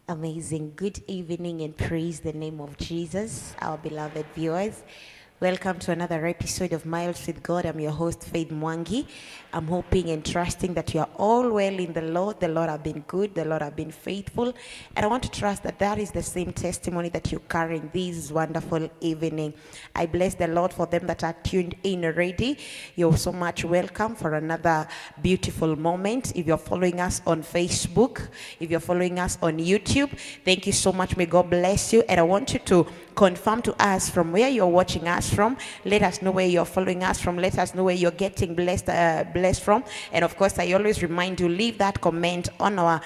Amazing. Good evening and praise the name of Jesus, our beloved viewers. Welcome to another episode of Miles with God. I'm your host, FAITH MWANGI. I'm hoping and trusting that you are all well in the Lord. The Lord have been good. The Lord have been faithful. And I want to trust that that is the same testimony that you're carrying this wonderful evening. I bless the Lord for them that are tuned in already. You're so much welcome for another beautiful moment. If you're following us on Facebook, if you're following us on YouTube, thank you so much. May God bless you. And I want you to confirm to us from where you're watching us from. Let us know where you're following us from. Let us know where you're getting blessed from. And of course, I always remind you, leave that comment on our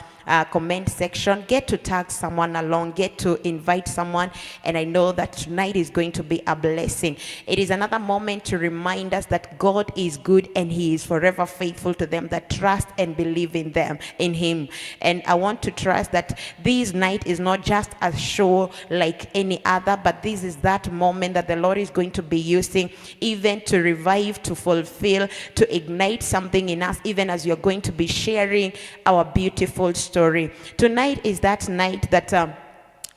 comment section. Get to tag someone along, get to invite someone, and I know that tonight is going to be a blessing. It is another moment to remind us that God is good and He is forever faithful to them that trust and believe in Him. And I want to trust that this night is not just a show like any other, but this is that moment that the Lord is going to be using even to revive, to fulfill, to ignite something in us, even as you're going to be sharing our beautiful story. Tonight is that night that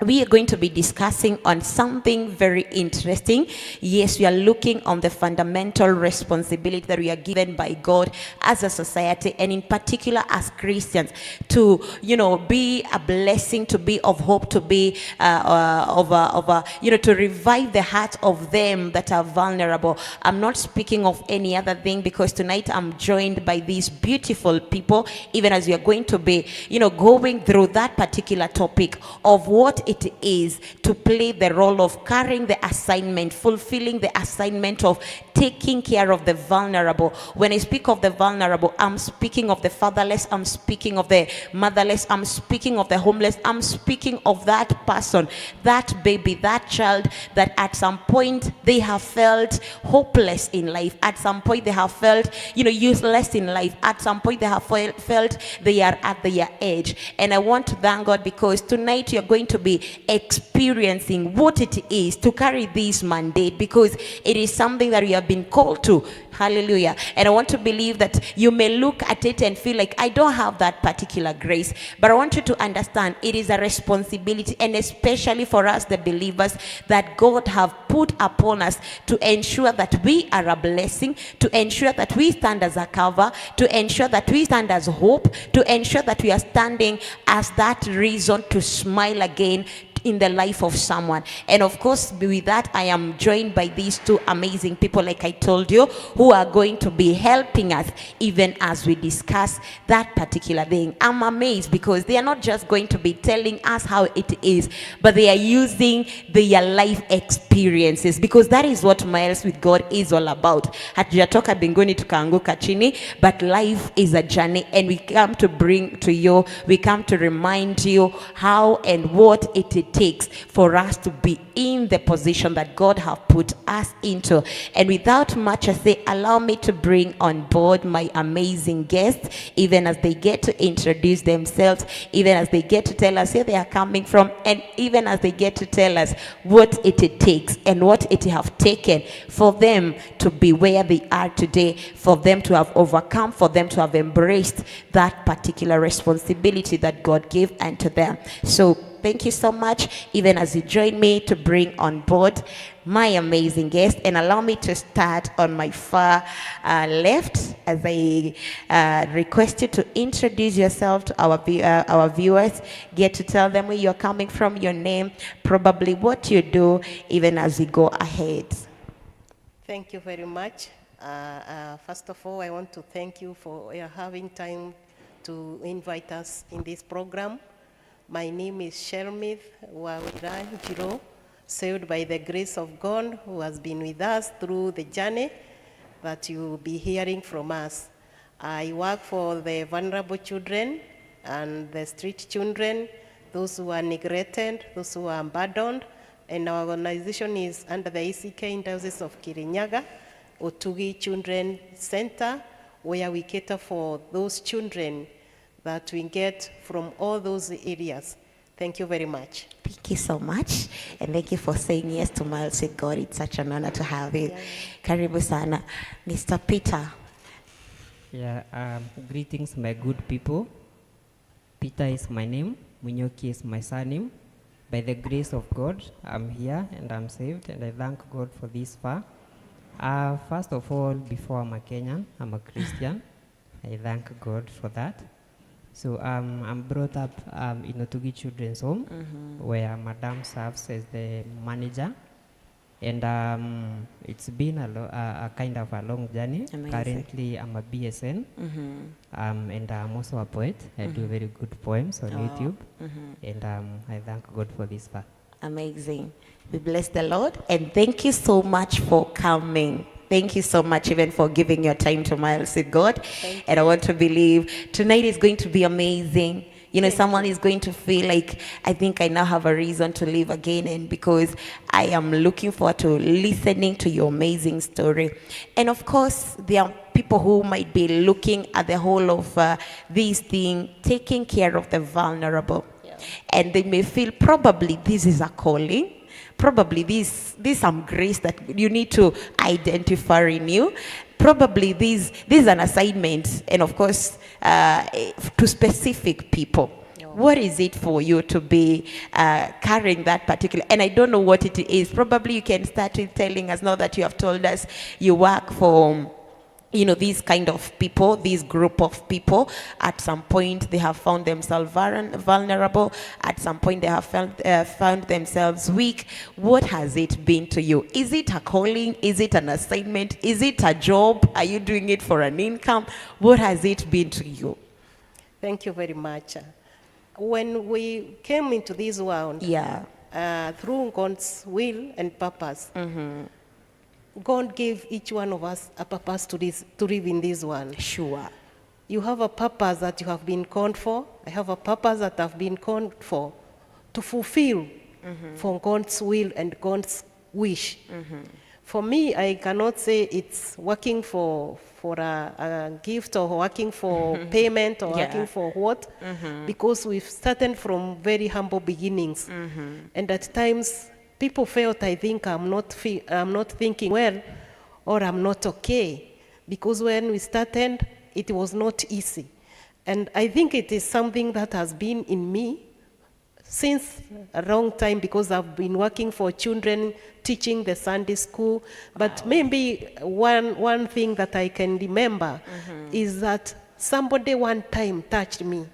we are going to be discussing on something very interesting. Yes, we are looking on the fundamental responsibility that we are given by God as a society, and in particular as Christians, to be a blessing, to be of hope, to be to revive the heart of them that are vulnerable. I'm not speaking of any other thing, because tonight I'm joined by these beautiful people, even as we are going to be going through that particular topic of what it is to play the role of carrying the assignment, fulfilling the assignment of taking care of the vulnerable. When I speak of the vulnerable, I'm speaking of the fatherless, I'm speaking of the motherless, I'm speaking of the homeless, I'm speaking of that person, that baby, that child that at some point they have felt hopeless in life, at some point they have felt useless in life, at some point they have felt they are at their edge. And I want to thank God, because tonight you're going to be experiencing what it is to carry this mandate, because it is something that we have been called to. Hallelujah. And I want to believe that you may look at it and feel like, I don't have that particular grace, but I want you to understand it is a responsibility, and especially for us the believers, that God have put upon us to ensure that we are a blessing, to ensure that we stand as a cover, to ensure that we stand as hope, to ensure that we are standing as that reason to smile again in the life of someone. And of course, with that, I am joined by these two amazing people, like I told you, who are going to be helping us even as we discuss that particular thing. I'm amazed, because they are not just going to be telling us how it is, but they are using their life experiences, because that is what Miles with God is all about. Hatujatoka binguni tukaanguka chini, but life is a journey, and we come to bring to you, we come to remind you how and what it takes for us to be in the position that God have put us into. And without much ado, allow me to bring on board my amazing guests, even as they get to introduce themselves, even as they get to tell us where they are coming from, and even as they get to tell us what it takes and what it have taken for them to be where they are today, for them to have overcome, for them to have embraced that particular responsibility that God gave unto them. So thank you so much, even as you join me to bring on board my amazing guest. And allow me to start on my far left, as I request you to introduce yourself to our viewers. Get to tell them where you're coming from, your name, probably what you do, even as we go ahead. Thank you very much. First of all, I want to thank you for having time to invite us in this program. My name is Shermith Wawira Jiro, saved by the grace of God, who has been with us through the journey that you will be hearing from us. I work for the vulnerable children and the street children, those who are neglected, those who are abandoned, and our organization is under the ACK in Diocese of Kirinyaga, Otugi Children Center, where we cater for those children that we get from all those areas. Thank you very much. Thank you so much, and thank you for saying yes to Miles with God. It's such an honor to have you. Karibu sana. Mr. Peter. Yeah, greetings, my good people. Peter is my name. Munyoki is my surname. By the grace of God, I'm here and I'm saved, and I thank God for this far. First of all, before I'm a Kenyan, I'm a Christian. I thank God for that. So I'm brought up in Otugi Children's Home, where Madam serves as the manager. And it's been a kind of a long journey. Amazing. Currently, I'm a BSN, and I'm also a poet. I do very good poems on YouTube, and I thank God for this part. Amazing. We bless the Lord, and thank you so much for coming. Thank you so much even for giving your time to Miles with God. And I want to believe tonight is going to be amazing. You know, someone is going to feel like, I think I now have a reason to live again, and because I am looking forward to listening to your amazing story. And of course, there are people who might be looking at the whole of this thing, taking care of the vulnerable. Yeah. And they may feel probably this is a calling. Probably this some grace that you need to identify in you. Probably this is an assignment, and of course, to specific people. Yeah. What is it for you to be carrying that particular? And I don't know what it is. Probably you can start with telling us, now that you have told us you work for, you know, these kind of people, this group of people. At some point they have found themselves vulnerable. At some point they have found themselves weak. What has it been to you? Is it a calling? Is it an assignment? Is it a job? Are you doing it for an income? What has it been to you? Thank you very much. When we came into this world, Yeah. Through God's will and purpose, God gave each one of us a purpose to live in this world. Sure. You have a purpose that you have been called for. I have a purpose that I've been called for, to fulfill for God's will and God's wish. For me, I cannot say it's working for a gift or working for payment or Yeah. working for what, because we've started from very humble beginnings. And at times, people felt, I think I'm not thinking well, or I'm not okay, because when we started, it was not easy. And I think it is something that has been in me since a long time, because I've been working for children, teaching the Sunday school. But maybe one thing that I can remember is that somebody one time touched me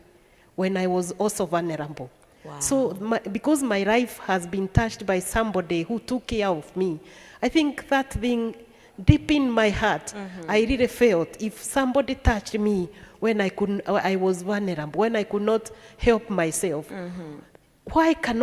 when I was also vulnerable. Wow. So because my life has been touched by somebody who took care of me, I think that thing deep in my heart, I really felt if somebody touched me when I was vulnerable, when I could not help myself, why can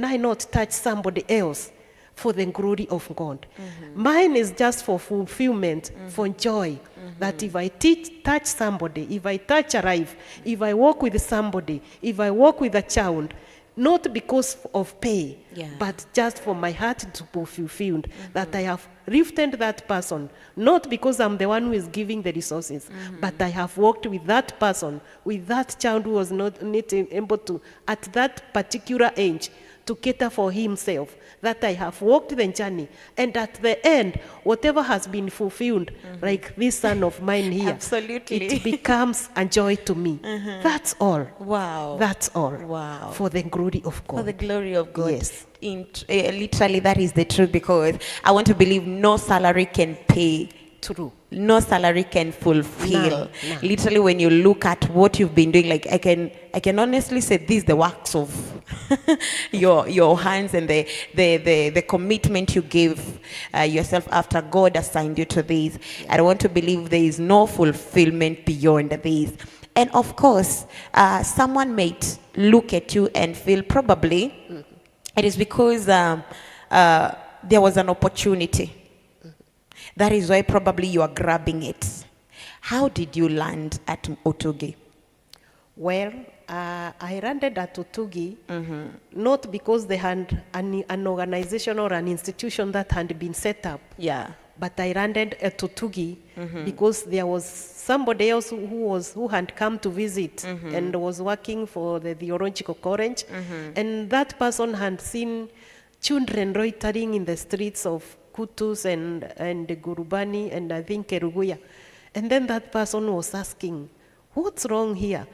I not touch somebody else for the glory of God? Mine is just for fulfillment, for joy. That if I touch somebody, if I touch a life, if I walk with somebody, if I walk with a child, not because of pay, but just for my heart to be fulfilled, that I have lifted that person, not because I'm the one who is giving the resources, but I have walked with that person, with that child who was not able to, at that particular age, to cater for himself, that I have walked the journey. And at the end, whatever has been fulfilled, like this son of mine here, Absolutely. it becomes a joy to me. That's all. Wow. That's all. Wow. For the glory of God. For the glory of God. Yes. Literally, that is the truth, because I want to believe no salary can pay. True. No salary can fulfill. None. Literally, when you look at what you've been doing, like I can honestly say this is the works of your hands, and the commitment you gave yourself after God assigned you to this. I want to believe there is no fulfillment beyond this. And of course, someone might look at you and feel probably it is because there was an opportunity. That is why probably you are grabbing it. How did you land at Otugi? Well, I landed at Otugi, not because they had an organization or an institution that had been set up. Yeah. But I landed at Otugi because there was somebody else who had come to visit and was working for the theological college. And that person had seen children loitering in the streets of Kutus and Gurubani and I think Keruguya. And then that person was asking, what's wrong here?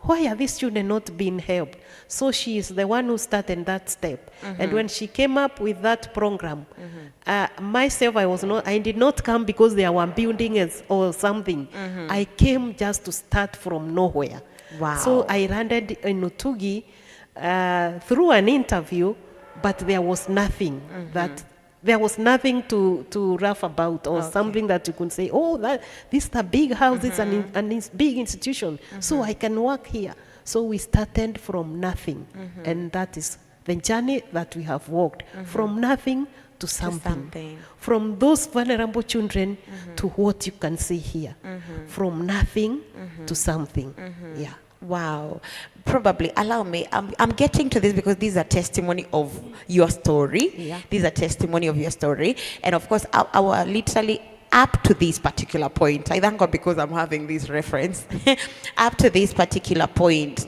why are these children not being helped? So she is the one who started that step. And when she came up with that program, myself, I did not come because there were buildings or something. I came just to start from nowhere. Wow. So I landed in Utugi through an interview, but there was nothing there was nothing to laugh about or something that you could say, oh, these are big houses and it's big institution, so I can work here. So we started from nothing, and that is the journey that we have walked, from nothing to something. From those vulnerable children to what you can see here, from nothing to something. Yeah. Wow. Probably, allow me, I'm getting to this because these are testimony of your story. Yeah. These are testimony of your story. And of course, our literally up to this particular point, I thank God because I'm having this reference, up to this particular point,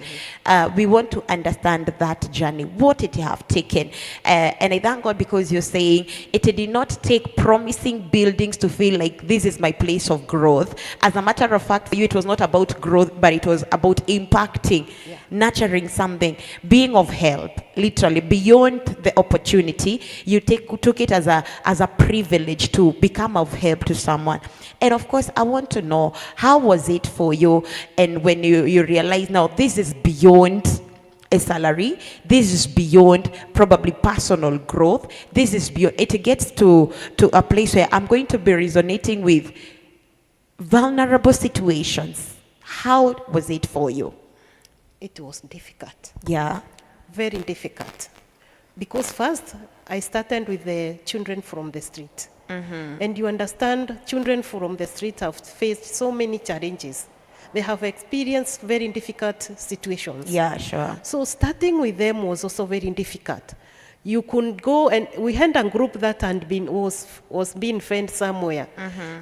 we want to understand that journey, what it have taken. And I thank God because you're saying it did not take promising buildings to feel like this is my place of growth. As a matter of fact, for you, it was not about growth, but it was about impacting, nurturing something, being of help, literally beyond the opportunity. You took it as a privilege to become of help to someone. And of course, I want to know, how was it for you? And when you realize now this is beyond a salary, this is beyond probably personal growth, this is beyond, it gets to a place where I'm going to be resonating with vulnerable situations. How was it for you? It was difficult. Yeah. Very difficult. Because first, I started with the children from the street. And you understand, children from the street have faced so many challenges. They have experienced very difficult situations. Yeah, sure. So starting with them was also very difficult. You could go, and we had a group that was being fed somewhere,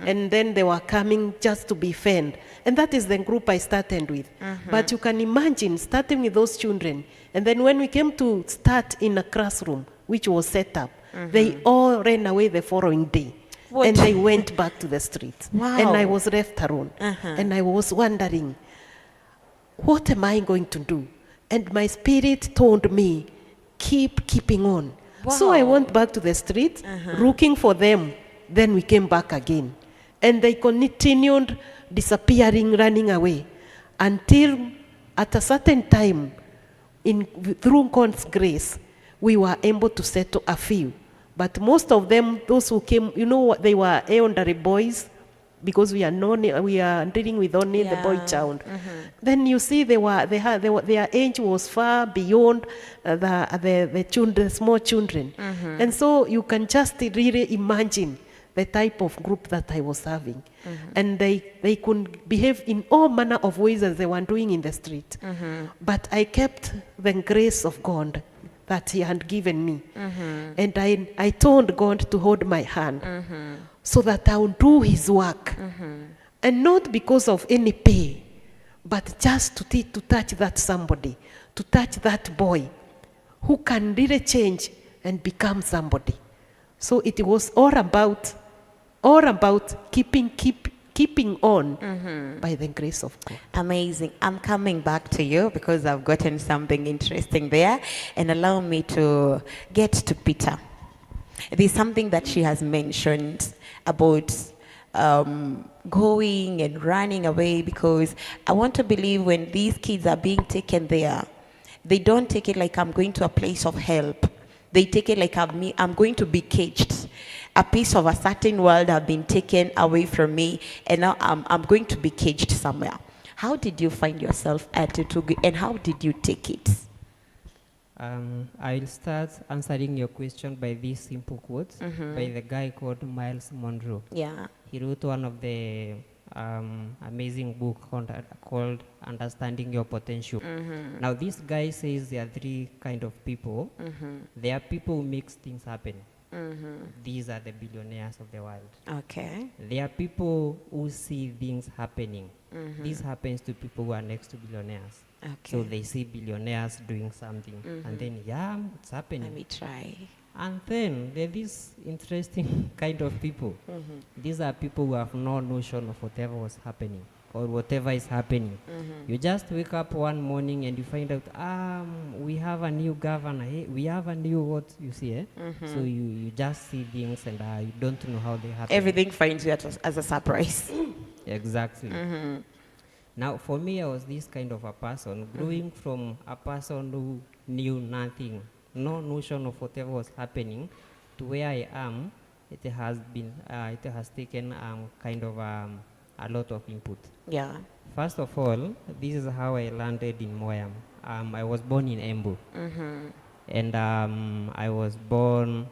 and then they were coming just to be fed. And that is the group I started with. But you can imagine starting with those children, and then when we came to start in a classroom, which was set up, they all ran away the following day. What? And they went back to the street. Wow. And I was left alone. And I was wondering, what am I going to do? And my spirit told me, keeping on. So I went back to the street, looking for them. Then we came back again. And they continued disappearing, running away, until at a certain time, through God's grace, we were able to settle a few. But most of them, those who came, you know what, they were elderly boys, because we are dealing with only the boy child. Then you see their age was far beyond the children, small children. And so you can just really imagine the type of group that I was having. And they could behave in all manner of ways as they were doing in the street. But I kept the grace of God that He had given me. And I told God to hold my hand so that I would do His work. And not because of any pay, but just to touch that somebody, to touch that boy who can really change and become somebody. So it was all about keeping on by the grace of God. Amazing. I'm coming back to you because I've gotten something interesting there. And allow me to get to Peter. There's something that she has mentioned about going and running away, because I want to believe when these kids are being taken there, they don't take it like I'm going to a place of help. They take it like I'm going to be caged. A piece of a certain world have been taken away from me, and now I'm going to be caged somewhere. How did you find yourself at Utugi, and how did you take it? I'll start answering your question by this simple quote by the guy called Miles Monroe. Yeah. He wrote one of the amazing book called Understanding Your Potential. Now this guy says there are three kind of people. There are people who make things happen. These are the billionaires of the world. Okay. There are people who see things happening. This happens to people who are next to billionaires. Okay. So they see billionaires doing something, and then, yeah, it's happening. Let me try. And then there are these interesting kind of people. These are people who have no notion of whatever was happening. or whatever is happening. You just wake up one morning and you find out, we have a new governor, we have a new what, you see, eh? So you just see things and you don't know how they happen. Everything finds you as a surprise. Exactly. Now, for me, I was this kind of a person, growing from a person who knew nothing, no notion of whatever was happening, to where I am. It has taken kind of a lot of input. Yeah. First of all, this is how I landed in Moyam. I was born in Embu, and I was born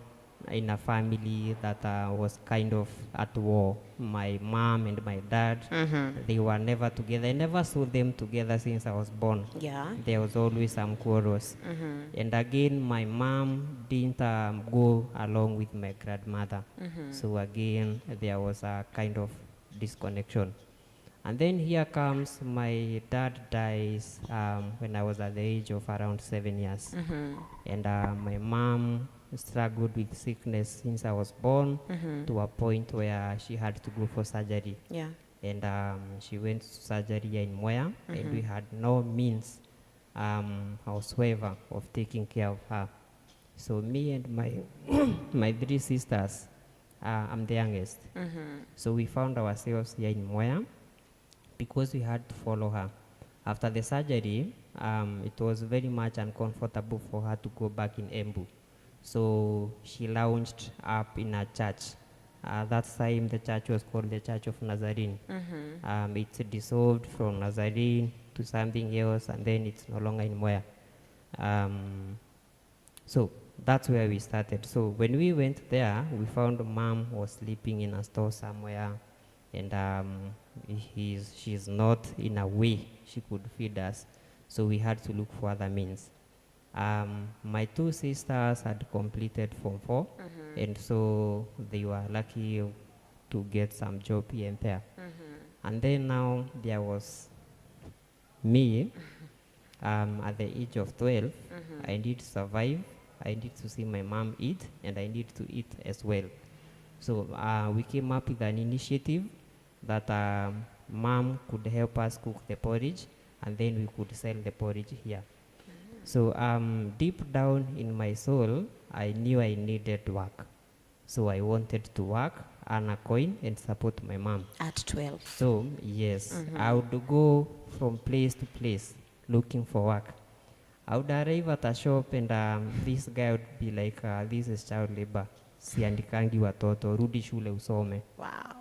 in a family that was kind of at war. My mom and my dad, they were never together. I never saw them together since I was born. Yeah. There was always some quarrels. And again, my mom didn't go along with my grandmother. So again, there was a kind of disconnection. And then here comes my dad dies when I was at the age of around 7 years. And my mom struggled with sickness since I was born to a point where she had to go for surgery. Yeah. And she went to surgery here in Moya, and we had no means whatsoever of taking care of her. So me and my my 3 sisters, I'm the youngest. So we found ourselves here in Moya because we had to follow her. After the surgery, it was very much uncomfortable for her to go back in Embu. So she launched up in a church. That time the church was called the Church of Nazarene. It's dissolved from Nazarene to something else, and then it's no longer in Moya. So that's where we started. So when we went there, we found mom was sleeping in a store somewhere, and she's not in a way she could feed us. So we had to look for other means. My 2 sisters had completed Form 4, and so they were lucky to get some job here and there. And then now there was me at the age of 12. I need to survive, I need to see my mom eat, and I need to eat as well. So we came up with an initiative that mom could help us cook the porridge, and then we could sell the porridge here. So deep down in my soul, I knew I needed work. So I wanted to work, earn a coin, and support my mom. At 12. So yes, I would go from place to place looking for work. I would arrive at a shop, and this guy would be like, this is child labor. Siandikangi watoto, rudi shule usome. Wow.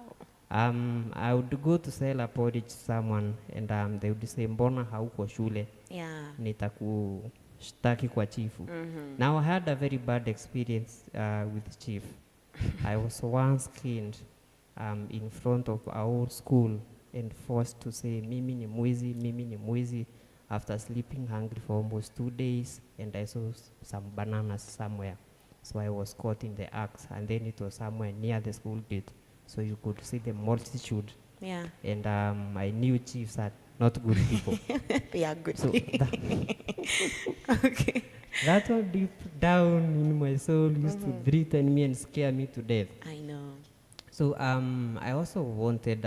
I would go to sell a porridge to someone, and they would say, mbona hauko shule? Yeah. Nitakushtaki kwa chifu. Now I had a very bad experience with chief. I was once caned in front of our old school and forced to say, mimi ni mwizi, after sleeping hungry for almost 2 days, and I saw some bananas somewhere. So I was caught in the act, and then it was somewhere near the school gate. So you could see the multitude. Yeah. And I knew chiefs are not good people. They are good. So Okay. that one deep down in my soul used to threaten me and scare me to death. I know. So I also wanted,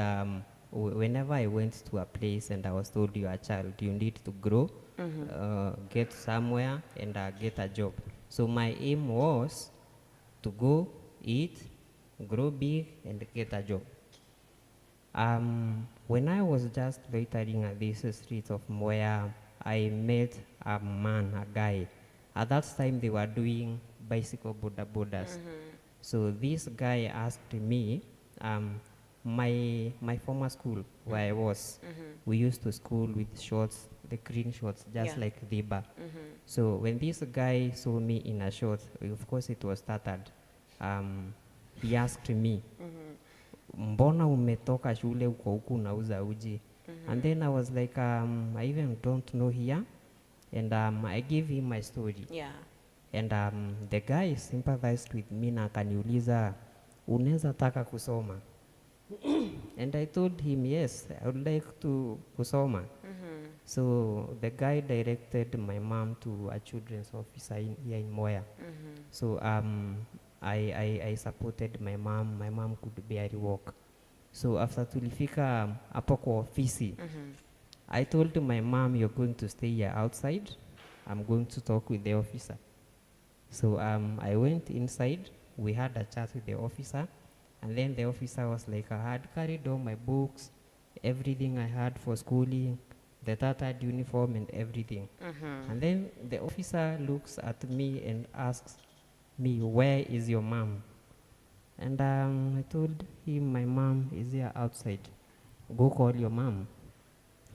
whenever I went to a place and I was told, you are a child, you need to grow, get somewhere, and get a job. So my aim was to go, eat, grow big, and get a job. When I was just loitering at these streets of Moya, I met a man, a guy. At that time, they were doing bicycle bodas. So this guy asked me, my former school where I was, we used to school with shorts, the green shorts, just like Diba. So when this guy saw me in a short, of course it was tattered. He asked me, mbona umetoka shule uko huku unauza uji? And then I was like, I even don't know here. And I gave him my story. Yeah. And the guy sympathized with me na akaniuliza, unaweza taka kusoma? And I told him, yes, I would like to kusoma. So the guy directed my mom to a children's officer here in Moya. So I supported my mom. My mom could barely walk. So after tulifika hapo kwa ofisi, I told my mom, you're going to stay here outside. I'm going to talk with the officer. So I went inside. We had a chat with the officer. And then the officer was like, I had carried all my books, everything I had for schooling, the tattered uniform and everything. And then the officer looks at me and asks me, where is your mom? And I told him, my mom is here outside. Go call your mom.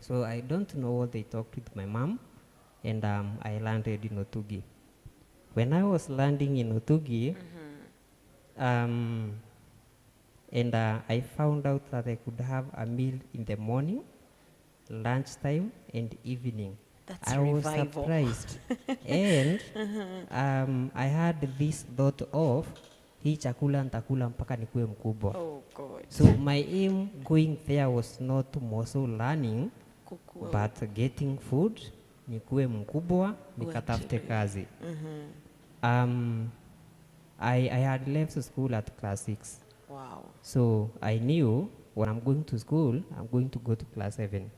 So I don't know what they talked with my mom, and I landed in Otugi. When I was landing in Otugi, and I found out that I could have a meal in the morning, lunchtime, and evening. That's I was revival. surprised. And I had this thought of, hii chakula nitakula mpaka nikuwe mkubwa. Oh God. So my aim going there was not muscle learning, Kukua. but getting food, nikuwe mkubwa, nikatafute kazi. I had left school at class 6. Wow. So I knew when I'm going to school, I'm going to go to class 7.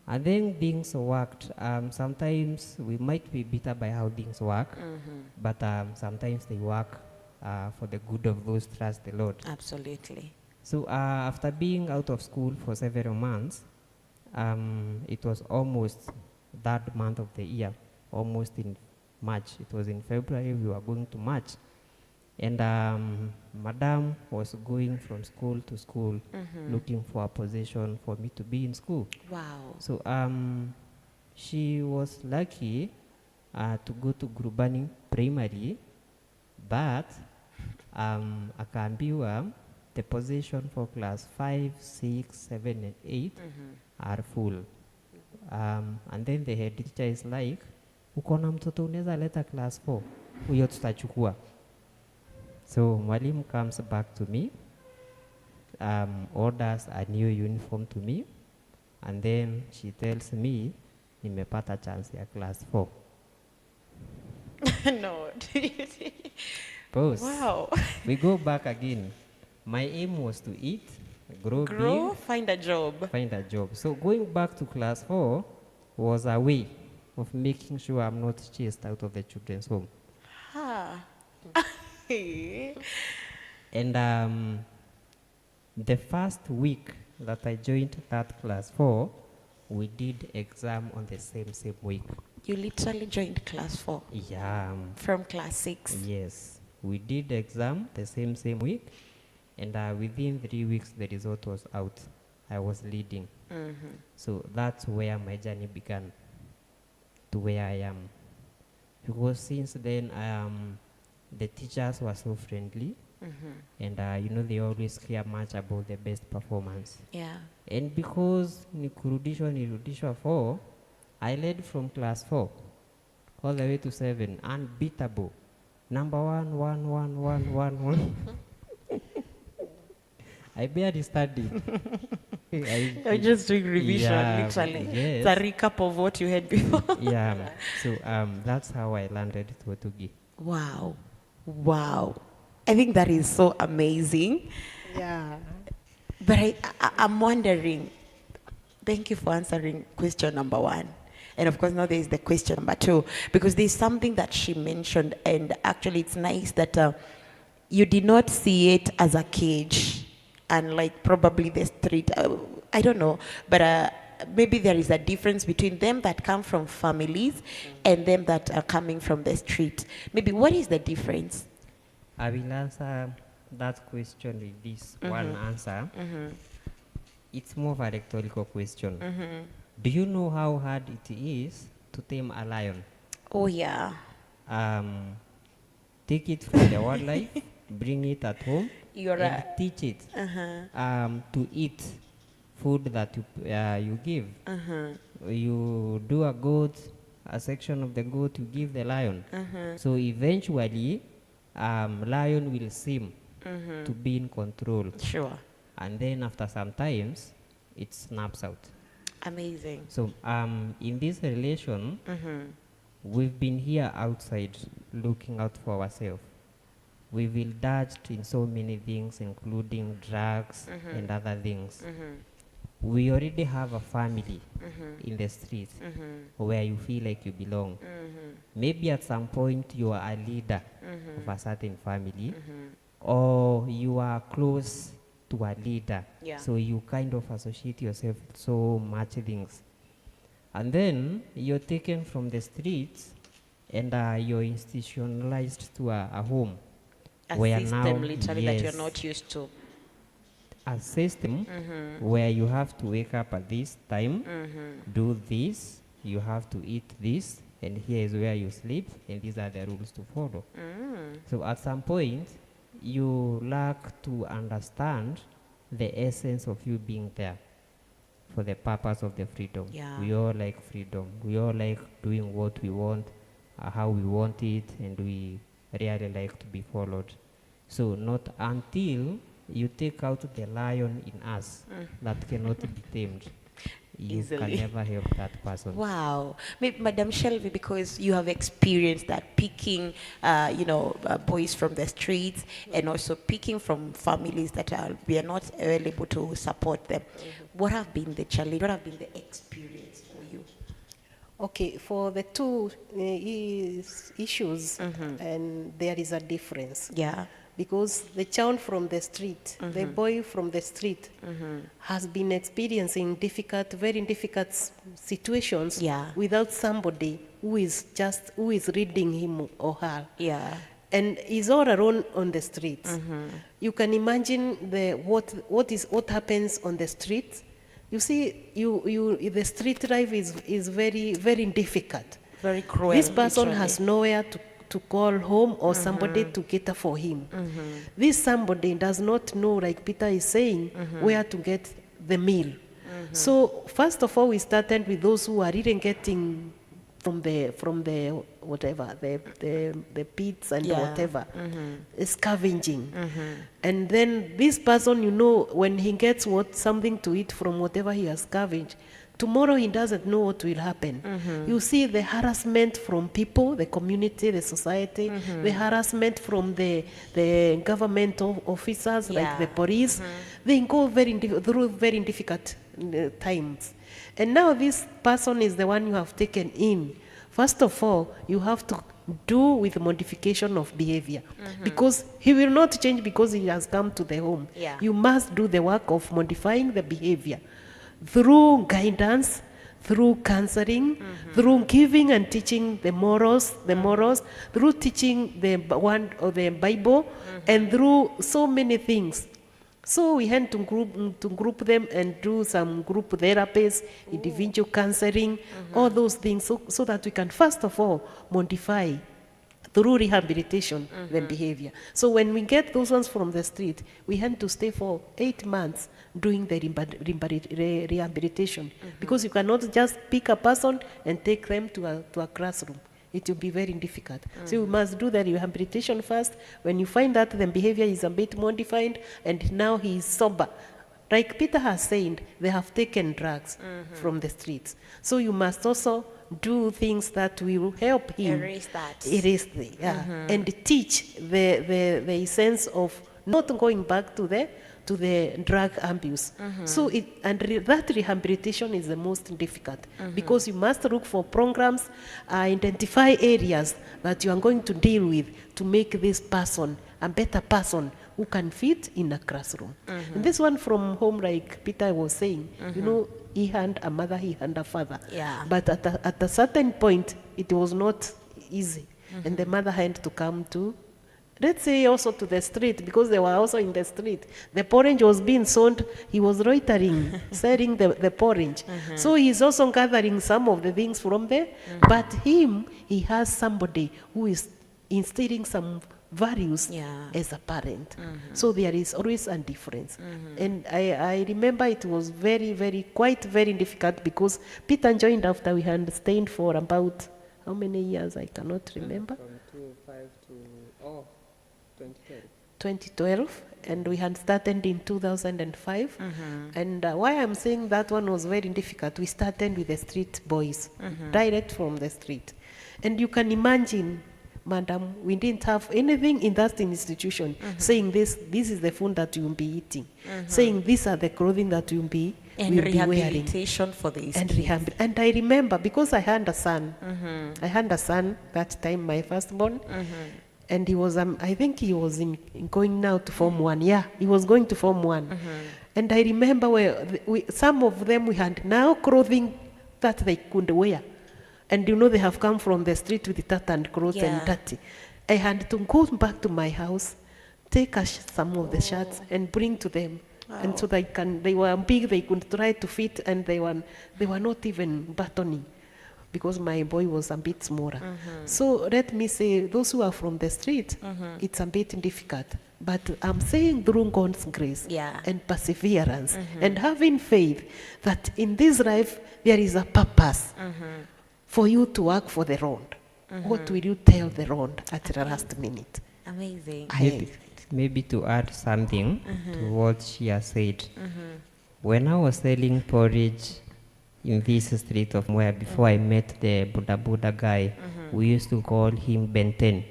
And then things worked. Sometimes we might be bitter by how things work, but sometimes they work for the good of those trust the Lord. Absolutely. So after being out of school for several months, it was almost that month of the year, almost in March. It was in February, we were going to March. And Madam was going from school to school, looking for a position for me to be in school. Wow. So she was lucky to go to Grubani Primary, but akaambiwa the position for class 5, 6, 7, and 8 are full. And then the head teacher is like, uko na mtoto unaweza leta class 4, huyo tutachukua. So mwalimu comes back to me, orders a new uniform to me, and then she tells me, nimepata chance ya class 4. No. Pause. Wow. We go back again. My aim was to eat, grow Grow, big, find a job. find a job. So going back to class 4 was a way of making sure I'm not chased out of the children's home. Ah. And the first week that I joined that class 4, we did exam on the same week. You literally joined class 4 Yeah. from class 6. Yes. We did exam the same week, and within 3 weeks the result was out. I was leading. So that's where my journey began to where I am. Because since then, the teachers were so friendly, and you know, they always care much about the best performance. Yeah. And because nirudishwa 4, I led from class 4 all the way to 7, unbeatable. Number 1, 1, 1, 1, 1, 1. I barely studied. You're just doing revision, Yeah, literally. yes. It's a recap of what you had before. Yeah. So that's how I landed to Otugi. Wow. Wow. I think that is so amazing. Yeah. But I'm wondering, thank you for answering question number 1. And of course, now there is the question number 2, because there's something that she mentioned, and actually it's nice that you did not see it as a cage, and like probably the street, I don't know, but maybe there is a difference between them that come from families and them that are coming from the street. Maybe what is the difference? I will answer that question with this one answer. It's more of a rhetorical question. Do you know how hard it is to tame a lion? Oh yeah. Take it from the wildlife, bring it at home, You're and teach it to eat food that you give. You do a goat, a section of the goat you give the lion. So eventually, lion will seem to be in control. Sure. And then after some times, it snaps out. Amazing. So in this relation, we've been here outside looking out for ourselves. we've indulged in so many things, including drugs and other things. We already have a family in the streets where you feel like you belong. Maybe at some point you are a leader of a certain family, or you are close to a leader. Yeah. So you kind of associate yourself with so much things. And then you're taken from the streets and you're institutionalized to a home. A where system now, literally that you're yes, not used to. a system where you have to wake up at this time, do this, you have to eat this, and here is where you sleep, and these are the rules to follow. So at some point, you lack to understand the essence of you being there for the purpose of the freedom. Yeah. We all like freedom. We all like doing what we want, how we want it, and we really like to be followed. So not until you take out the lion in us that cannot be tamed, you Easily. can never help that person. Wow. Maybe, Madam Shelby, because you have experienced that picking, boys from the streets and also picking from families that we are not able to support them. What have been the challenge? What have been the experience for you? Okay, for the two issues, and there is a difference. Yeah. Because the child from the street, the boy from the street, has been experiencing very difficult situations Yeah. without somebody who is reading him or her. Yeah. And is all alone on the streets. You can imagine what happens on the streets. You see, the street life is very, very difficult. Very cruel. This person literally. has nowhere to call home or somebody to cater for him. This somebody does not know, like Peter is saying, where to get the meal. So first of all, we started with those who are really getting from the whatever, the pits and Yeah. whatever, scavenging. And then this person, when he gets something to eat from whatever he has scavenged, tomorrow he doesn't know what will happen. You see the harassment from people, the community, the society, the harassment from the government officers, Yeah. like the police. They go through very difficult times. And now this person is the one you have taken in. First of all, you have to do with modification of behavior, because he will not change because he has come to the home. Yeah. You must do the work of modifying the behavior through guidance, through counseling, through giving and teaching the morals, through teaching the one of the Bible, and through so many things. So we had to group them and do some group therapies, individual counseling, all those things, so that we can first of all modify through rehabilitation the behavior. So when we get those ones from the street, we had to stay for 8 months doing the rehabilitation, because you cannot just pick a person and take them to a classroom. It will be very difficult. So you must do the rehabilitation first. When you find that the behavior is a bit modified and now he is sober, like Peter has said, they have taken drugs from the streets. So you must also do things that will help him. Erase that. And teach the essence of not going back to the drug abuse. So that rehabilitation is the most difficult, because you must look for programs, identify areas that you are going to deal with to make this person a better person who can fit in a classroom. And this one from home, like Peter was saying, he had a mother, he had a father. Yeah. But at a certain point, it was not easy. And the mother had to come to, let's say, also to the street, because they were also in the street. The porridge was being sold, he was loitering, selling the porridge. So he's also gathering some of the things from there. But he has somebody who is instilling some values as a parent. So there is always a difference. And I remember it was very difficult, because Peter joined after we had stayed for about, how many years? I cannot remember. From 2005 to 2012. 2012, and we had started in 2005. And why I'm saying that one was very difficult, we started with the street boys, direct from the street. And you can imagine madam, we didn't have anything in that institution saying this is the food that you'll be eating, saying these are the clothing that you'll be, And will be wearing. rehabilitation for these And kids. rehab. And I remember, because I had a son, I had a son that time, my firstborn, and he was, I think he was going now to Form 1. Yeah, he was going to Form 1. And I remember where some of them, we had now clothing that they could wear. And you know, they have come from the street with tartan clothes and dirty. I had to go back to my house, take some of the shirts and bring to them. And so they were big, they could try to fit, and they were not even buttoning, because my boy was a bit smaller. So let me say, those who are from the street, it's a bit difficult. But I'm saying through God's grace and perseverance and having faith that in this life there is a purpose for you to work for the Lord. What will you tell the Lord at the last minute? Amazing. Maybe to add something to what she has said. When I was selling porridge in this street of where before I met the Buddha guy, we used to call him Benten.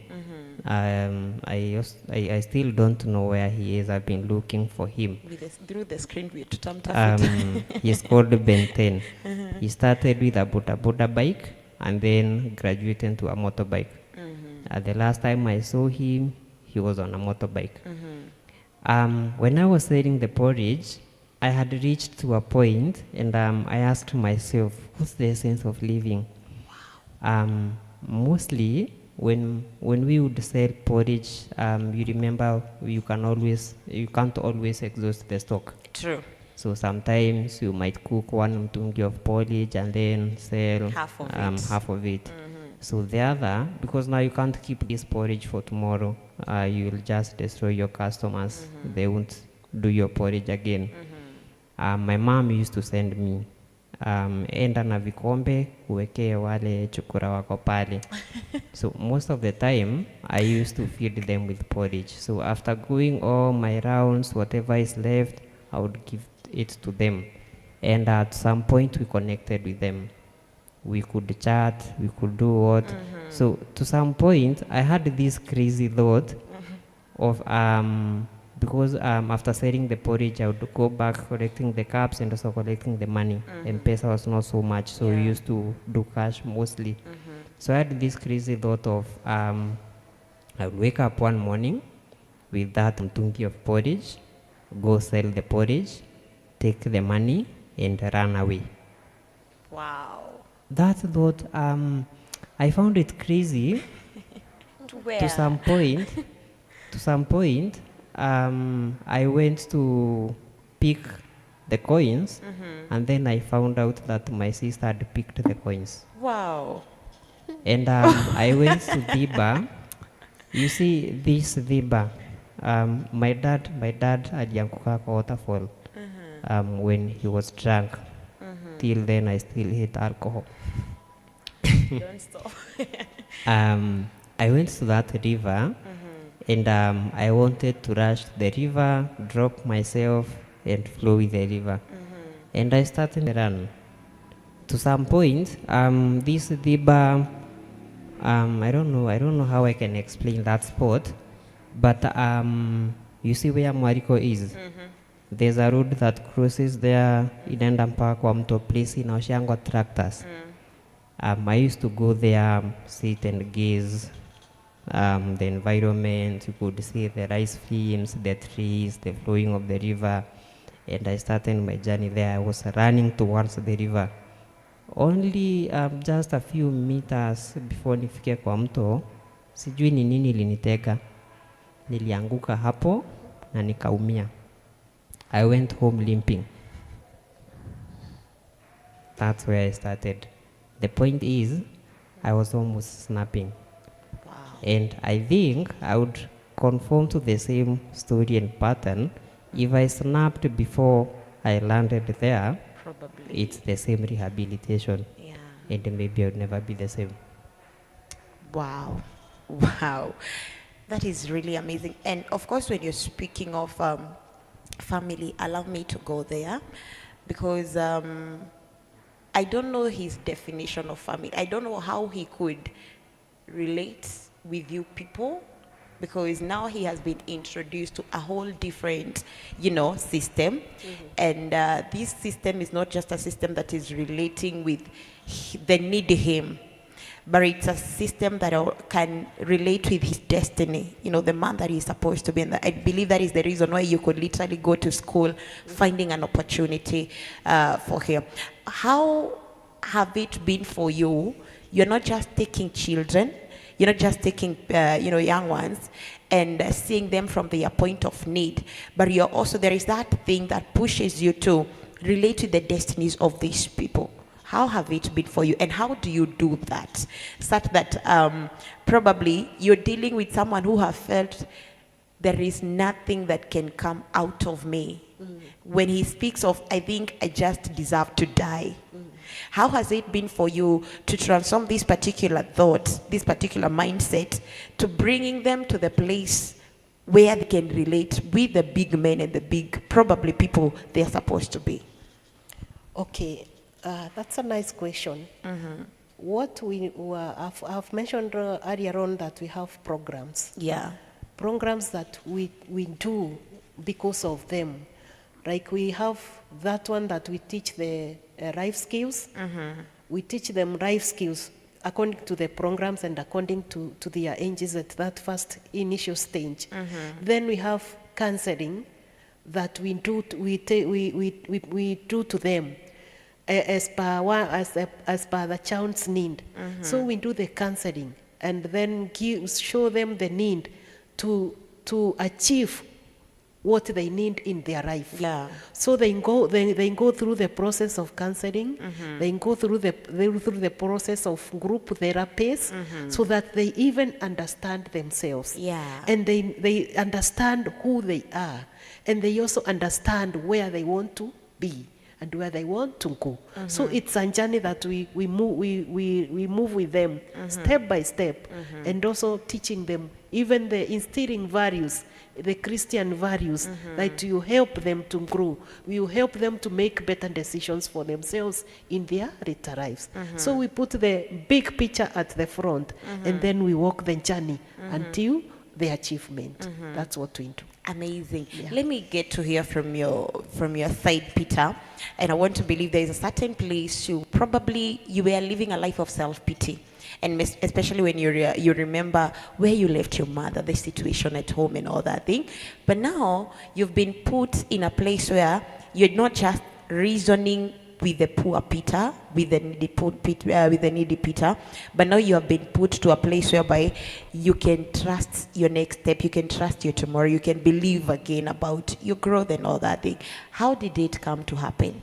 I still don't know where he is. I've been looking for him. Through the screen we He's called Benten. He started with a Buddha bike and then graduated to a motorbike. The last time I saw him, he was on a motorbike. When I was selling the porridge, I had reached to a point, and I asked myself, what's the essence of living? Mostly, when we would sell porridge, you remember you can't always exhaust the stock. True. So sometimes you might cook one mtungi of porridge and then sell half of it. So the other, because now you can't keep this porridge for tomorrow, you'll just destroy your customers. They won't do your porridge again. My mom used to send me, enda na vikombe, uwekee wale chukura wako pale. So most of the time, I used to feed them with porridge. So after going all my rounds, whatever is left, I would give it to them. And at some point, we connected with them. We could chat, we could do what. So to some point, I had this crazy thought of, because after selling the porridge, I would go back collecting the cups and also collecting the money. And pesa was not so much, so we used to do cash mostly. So I had this crazy thought of, I would wake up one morning with that mtungi of porridge, go sell the porridge, take the money, and run away. Wow. That thought, I found it crazy. To some point, I went to pick the coins, and then I found out that my sister had picked the coins. Wow. And I went to Dhiba. You see this Dhiba, my dad alianguka kwa waterfall when he was drunk. Till then, I still hate alcohol. Don't stop. I went to that river, and I wanted to rush the river, drop myself, and flow with the river. And I started to run. To some point, this river, I don't know how I can explain that spot, but you see where Mariko is? There's a road that crosses there, inaenda mpaka kwa mto place inaoshangwa tractors. I used to go there, sit and gaze the environment. You could see the rice fields, the trees, the flowing of the river. And I started my journey there. I was running towards the river. Only just a few meters before nifike kwa mto, sijui ni nini ilinitega. Nilianguka hapo na nikaumia. I went home limping. That's where I started. The point is, I was almost snapping. Wow. And I think I would conform to the same story and pattern. If I snapped before I landed there, Probably. it's the same rehabilitation. Yeah. And maybe I would never be the same. Wow. Wow. That is really amazing. And of course, when you're speaking of family, allow me to go there, because I don't know his definition of family. I don't know how he could relate with you people, because now he has been introduced to a whole different, system. And this system is not just a system that is relating with the need him, but it's a system that can relate with his destiny, the man that he's supposed to be. And I believe that is the reason why you could literally go to school finding an opportunity for him. How have it been for you? You're not just taking children, you're not just taking young ones and seeing them from their point of need, but you're also, there is that thing that pushes you to relate to the destinies of these people. How have it been for you, and how do you do that, such that probably you're dealing with someone who have felt there is nothing that can come out of me? When he speaks of, I think I just deserve to die. How has it been for you to transform this particular thought, this particular mindset, to bringing them to the place where they can relate with the big men and the big, probably, people they're supposed to be? Okay, that's a nice question. What I've mentioned earlier on that we have programs. Yeah. Programs that we do because of them. Like we have that one that we teach the life skills. We teach them life skills according to the programs and according to their ages at that first initial stage. Then we have counseling that we do to them as per the child's need. So we do the counseling and then show them the need to achieve what they need in their life. Yeah. So they go through the process of counseling. They go through the process of group therapies, so that they even understand themselves. Yeah. And they understand who they are, and they also understand where they want to be and where they want to go. So it's a journey that we move with them step by step, and also teaching them even the instilling values, the Christian values, that you help them to grow. We will help them to make better decisions for themselves in their later lives. So we put the big picture at the front, and then we walk the journey until the achievement. That's what we do. Amazing. Yeah. Let me get to hear from your side, Peter. And I want to believe there is a certain place you were living a life of self-pity. And especially when you remember where you left your mother, the situation at home and all that thing. But now you've been put in a place where you're not just reasoning with the poor Peter, with the needy Peter, but now you have been put to a place whereby you can trust your next step, you can trust your tomorrow, you can believe again about your growth and all that thing. How did it come to happen?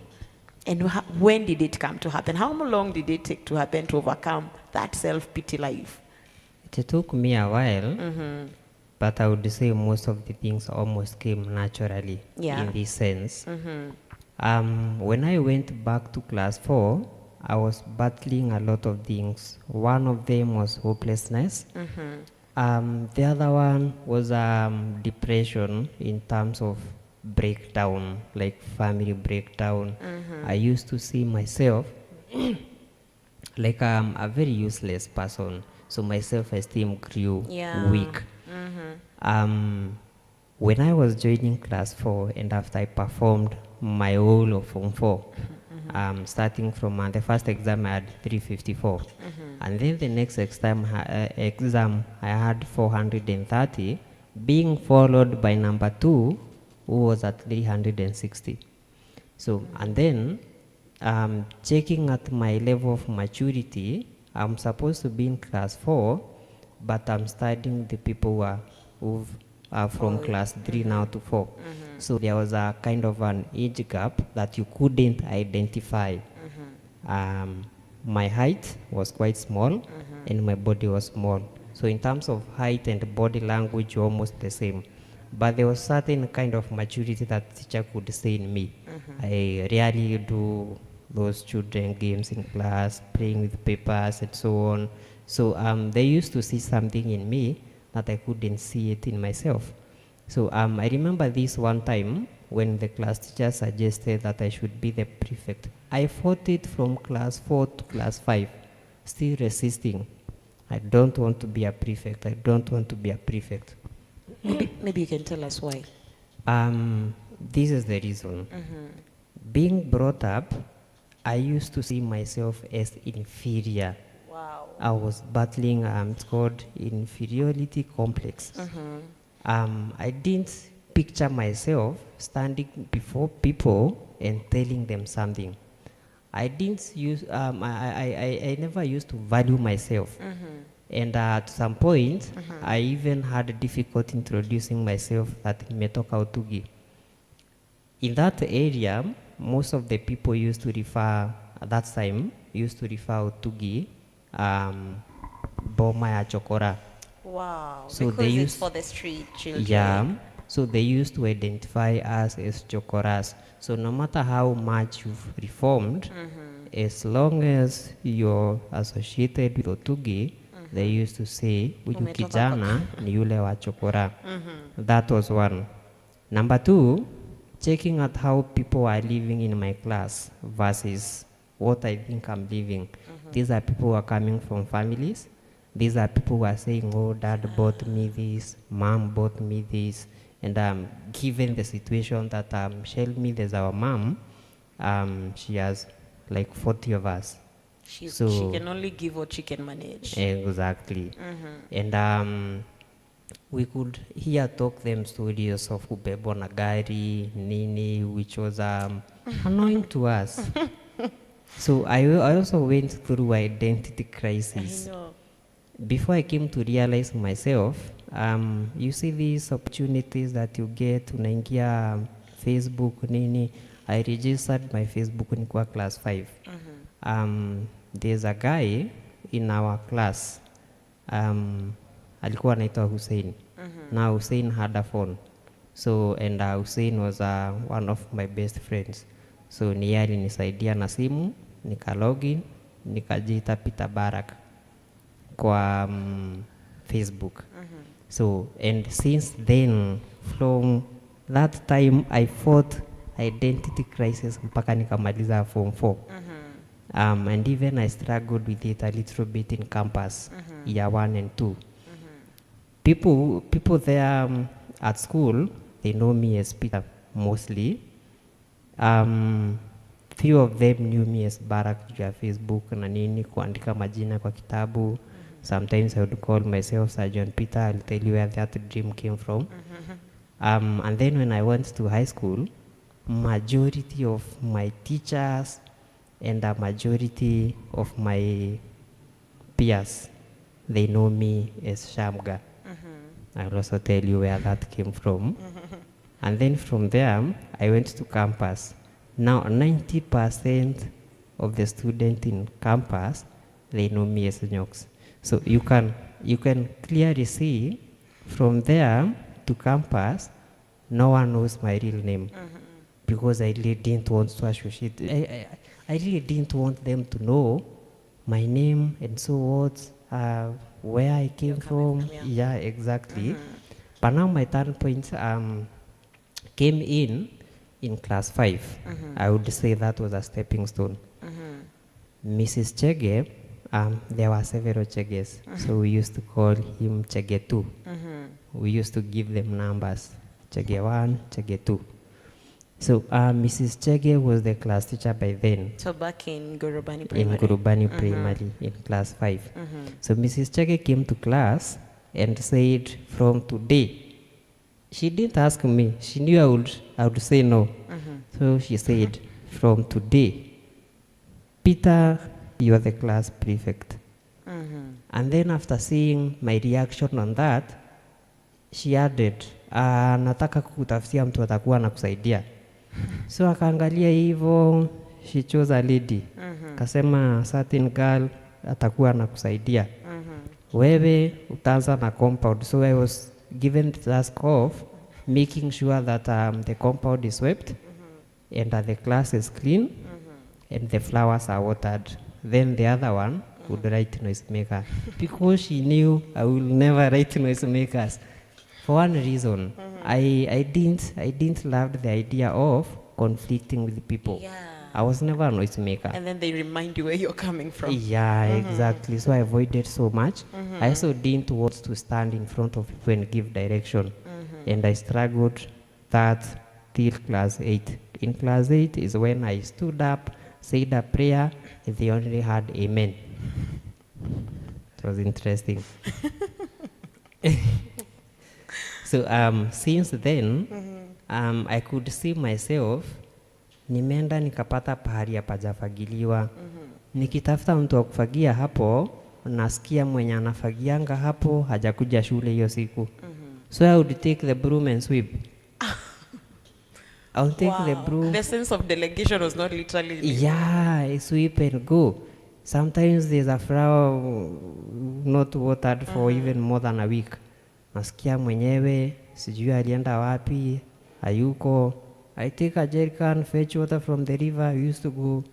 And when did it come to happen? How long did it take to happen to overcome that self-pity life? It took me a while, but I would say most of the things almost came naturally in this sense. When I went back to class 4, I was battling a lot of things. One of them was hopelessness. The other one was depression in terms of breakdown, like family breakdown. I used to see myself like a very useless person. So my self-esteem grew weak. When I was joining class 4 and after I performed my whole of Form 4, starting from the first exam I had 354, and then the next exam I had 430, being followed by number 2 who was at 360. So, and then checking at my level of maturity, I'm supposed to be in class 4, but I'm studying the people who are from class 3 now to 4. So there was a kind of an age gap that you couldn't identify. My height was quite small and my body was small. So in terms of height and body language, almost the same. But there was certain kind of maturity that teacher could see in me. I rarely do those children games in class, playing with papers and so on. So they used to see something in me that I couldn't see it in myself. So I remember this one time when the class teacher suggested that I should be the prefect. I fought it from class 4 to class 5, still resisting. I don't want to be a prefect. I don't want to be a prefect. Maybe you can tell us why. This is the reason. Being brought up, I used to see myself as inferior. Wow. I was battling, it's called inferiority complex. I didn't picture myself standing before people and telling them something. I didn't use, I never used to value myself. And at some point, I even had difficulty introducing myself that nimetoka Utugi. In that area, most of the people used to refer, at that time, used to refer Utugi, Boma ya Chokora. Wow. So because they it's used, for the street children. yeah, so they used to identify us as Chokoras. So no matter how much you've reformed, as long as you're associated with Otugi, they used to say, huyu Umetoka kijana ni yule wa Chokora. That was one. Number two, checking at how people are living in my class versus what I think I'm living. These are people who are coming from families. These are people who are saying, oh, dad bought me this, mom bought me this. And given the situation that Shelmy, there's our mom, she has like 40 of us. She can only give what she can manage. Exactly. And we could hear talk them stories of kubebwa na gari, nini, which was annoying to us. So I also went through identity crisis. I know. Before I came to realize myself, you see these opportunities that you get, unaingia Facebook, nini. I registered my Facebook nikiwa class 5. There's a guy in our class, alikuwa anaitwa Hussein. Now Hussein had a phone. So, and Hussein was one of my best friends. So ni yeye alinisaidia na simu, nika login, nikajiita Peter Barak kwa Facebook. So, and since then, from that time, I fought identity crisis mpaka nikamaliza form 4. And even I struggled with it a little bit in campus, year 1 and 2. People there at school, they know me as Peter mostly. Few of them knew me as Barak juu ya Facebook na nini, kuandika majina kwa kitabu. Sometimes I would call myself Sergeant Peter. I'll tell you where that dream came from. And then when I went to high school, majority of my teachers and a majority of my peers, they know me as Shamga. I'll also tell you where that came from. And then from there, I went to campus. Now 90% of the students in campus, they know me as Nyox. So you can clearly see from there to campus, no one knows my real name. Because I really didn't want to associate. I really didn't want them to know my name and so what, where I came from. Yeah, exactly. But now my turn point came in class 5. I would say that was a stepping stone. Mrs. Chege, there were several Cheges, so we used to call him Chege 2. We used to give them numbers, Chege 1, Chege 2. So Mrs. Chege was the class teacher by then. So back in Gurubani Primary. In Gurubani Primary, in class 5. So Mrs. Chege came to class and said, from today, she didn't ask me, she knew I would say no. So she said, from today, Peter, you are the class prefect. And then after seeing my reaction on that, she added, nataka kukutafutia mtu atakuwa anakusaidia. So akaangalia hivyo, she chose a lady. Kasema certain girl atakuwa anakusaidia. Wewe utaanza na compound. So I was given the task of making sure that the compound is swept and that the class is clean and the flowers are watered. Then the other one would write noisemaker. Because she knew I will never write noisemakers. For one reason, I didn't love the idea of conflicting with people. Yeah. I was never a noisemaker. And then they remind you where you're coming from. Yeah, exactly. So I avoided so much. I also didn't want to stand in front of people and give direction. And I struggled that till class 8. In class 8 is when I stood up, said a prayer, and they only had amen. It was interesting. So since then, I could see myself, nimeenda nikapata pahali hapajafagiliwa. Nikitafuta mtu wa kufagia hapo, nasikia mwenye anafagianga hapo hajakuja shule hiyo siku. So I would take the broom and sweep. I would take the broom. The sense of delegation was not literally. Yeah, I sweep and go. Sometimes there's a flower not watered for even more than a week. Nasikia mwenyewe, sijui alienda wapi, hayuko. I take a jerrycan, fetch water from the river. We used to go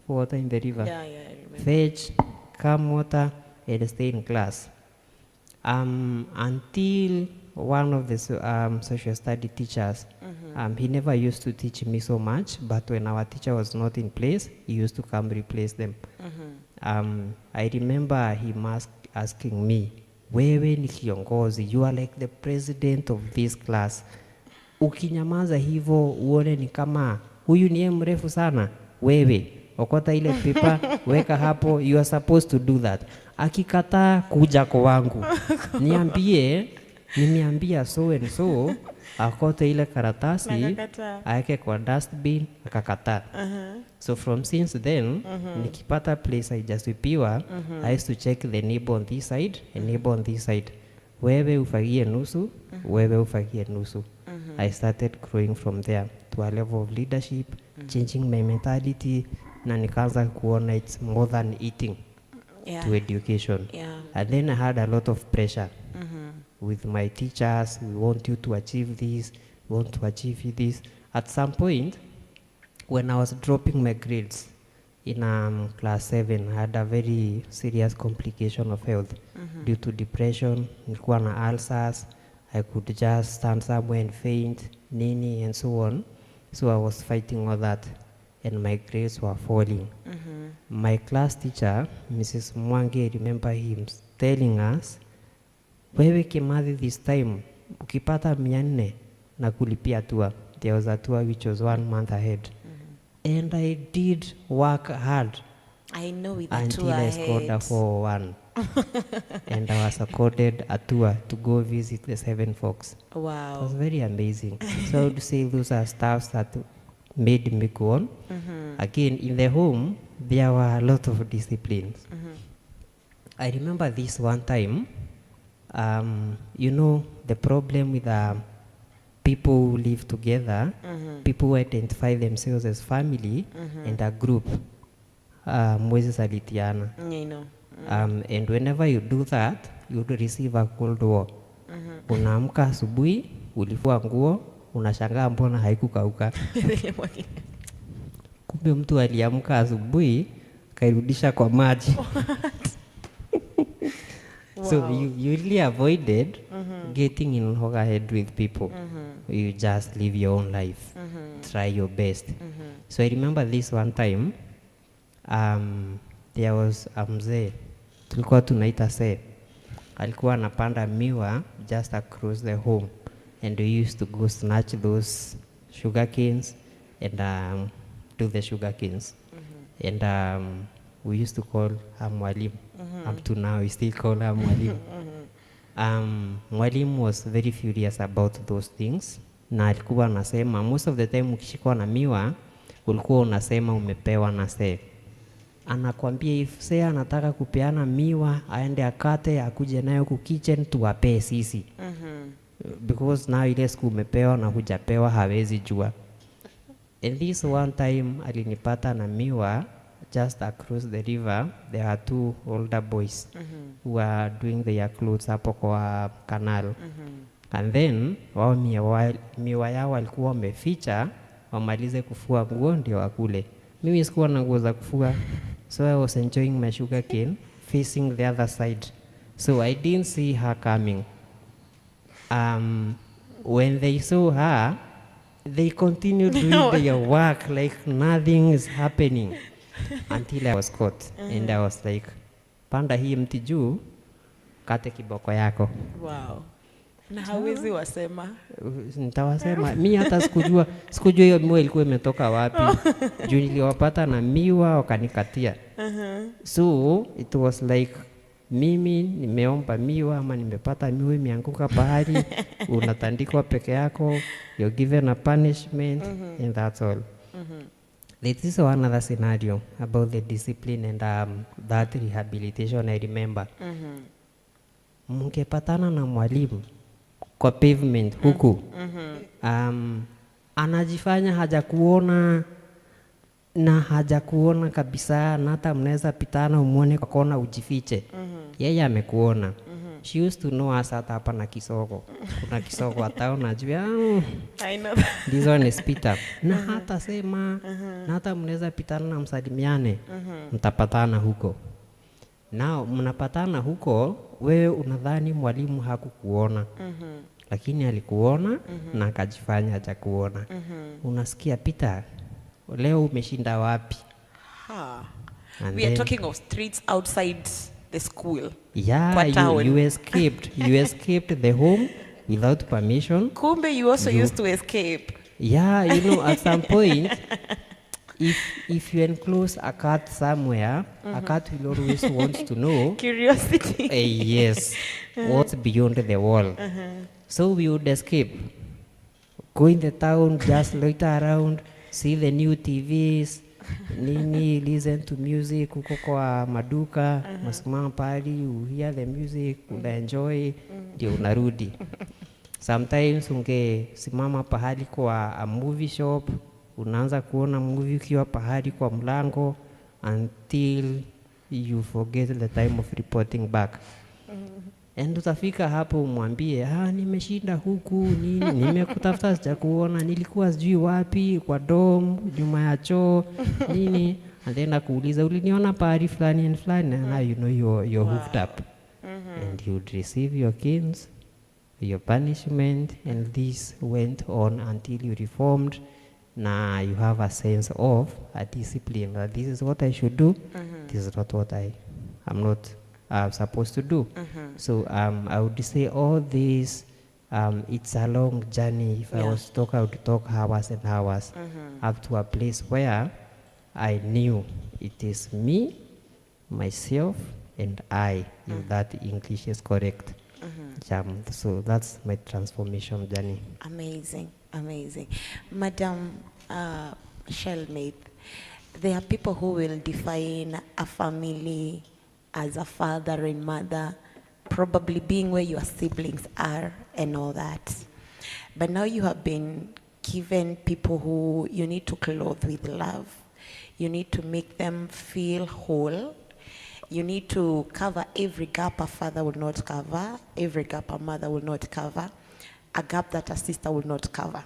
for water in the river. Yeah, I remember. Fetch, come water, and stay in class. Until one of the social study teachers, he never used to teach me so much, but when our teacher was not in place, he used to come replace them. I remember him asking me, wewe ni kiongozi, you are like the president of this class. Ukinyamaza hivo uone ni kama huyu niye mrefu sana, wewe okota ile paper, weka hapo, you are supposed to do that. Akikataa kuja kwa wangu, niambie, nimeambia so and so, akote ile karatasi, aeke kwa dustbin, akakataa. So from since then, nikipata place haijasweepiwa, I used to check the neighbor on this side and neighbor on this side. Wewe ufagie nusu, wewe ufagie nusu. I started growing from there to a level of leadership, changing my mentality, na nikaanza kuona it's more than eating to education. And then I had a lot of pressure with my teachers. We want you to achieve this, we want to achieve this. At some point, when I was dropping my grades in class 7, I had a very serious complication of health due to depression. Nilikuwa na ulcers. I could just stand somewhere and faint, nini, and so on. So I was fighting all that, and my grades were falling. My class teacher, Mrs. Mwangi, I remember him telling us, wewe Kimathi, this time, ukipata 400 na kulipia tour. There was a tour which was 1 month ahead. And I did work hard. I know with the until tour I scored a 4-1. And I was accorded a tour to go visit the 7 Forks. Wow. It was very amazing. So I would say those are stuff that made me go on. Again, in the home, there were a lot of disciplines. I remember this one time, you know, the problem with people who live together, people who identify themselves as family and a group, mwezi salitiana. You know. And whenever you do that, you would receive a cold war. Unaamka asubuhi, ulifua nguo, unashangaa mbona haikukauka. Kumbe mtu aliamka asubuhi, kairudisha kwa maji. So you really avoided getting in loggerhead with people. You just live your own life. Try your best. So I remember this one time, there was a mzee, tulikuwa tunaita se. Alikuwa anapanda miwa just across the home. And we used to go snatch those sugar canes and do the sugar canes. And we used to call her mwalimu. Up to now, we still call her mwalimu. Mwalimu was very furious about those things. Na alikuwa anasema, most of the time ukishikwa na miwa, ulikuwa unasema umepewa na se. Anakuambia if se anataka kupeana miwa, aende akate, akuje nayo ku kitchen, tuwapee sisi. Because now ile siku umepewa na hujapewa hawezi jua. And this one time alinipata na miwa just across the river. There are 2 older boys who were doing their clothes hapo kwa canal. And then wao miwa yao walikuwa wameficha wamalize kufua nguo ndio wakule. Mimi sikuwa na nguo za kufua, so I was enjoying my sugar cane facing the other side. So I didn't see her coming. When they saw her, they continued doing their work like nothing is happening until I was caught. And I was like, panda hii mti juu, kate kiboko yako. Wow. Na hawezi wasema? Nitawasema. Mi hata sikujua hiyo miwa ilikuwa imetoka wapi. Juu niliwapata na miwa wakanikatia. So it was like, mimi nimeomba miwa ama nimepata miwa imeanguka bahari, unatandikwa peke yako, you're given a punishment, and that's all. This is another scenario about the discipline and that rehabilitation. I remember. Mngepatana na mwalimu kwa pavement huku, anajifanya hajakuona na hajakuona kabisa, na hata mnaweza pitana umuone kwa kona ujifiche. Yeye amekuona. She used to know us hapa na kisoko. Kuna kisoko hata unajua. I know that. This one is Peter. Na hata sema, na hata mnaweza pitana na msalimiane. Mtapatana huko. Now mnapatana huko, wewe unadhani mwalimu hakukuona. Lakini alikuona na akajifanya hajakuona. Unasikia, Peter, leo umeshinda wapi? We are talking of streets outside the school. Yeah, you escaped. You escaped the home without permission. Kumbe you also used to escape. Yeah, you know, at some point, if you enclose a cat somewhere, a cat will always want to know. Curiosity. Yes, what's beyond the wall. So we would escape. Go in the town, just loiter around, see the new TVs, nini, listen to music, uko kwa maduka, masimama pali, you hear the music, unaenjoy, ndio unarudi. Sometimes ungesimama pahali kwa a movie shop, unaanza kuona movie ukiwa pahali kwa mlango until you forget the time of reporting back. And utafika hapo umwambie, nimeshinda huku, nini, nimekutafuta sijakuona, nilikuwa sijui wapi, kwa dom, nyuma ya choo, nini, and then akuuliza uliniona pahali fulani and fulani, and now you know you're hooked up. And you'd receive your kins, your punishment, and this went on until you reformed. Now you have a sense of a discipline. This is what I should do. This is not what I'm not supposed to do. So I would say all this, it's a long journey. If I was to talk, I would talk hours and hours up to a place where I knew it is me, myself, and I, if that English is correct. So that's my transformation journey. Amazing, amazing. Madam Shelmith, there are people who will define a family as a father and mother, probably being where your siblings are and all that. But now you have been given people who you need to clothe with love. You need to make them feel whole. You need to cover every gap a father will not cover, every gap a mother will not cover, a gap that a sister will not cover.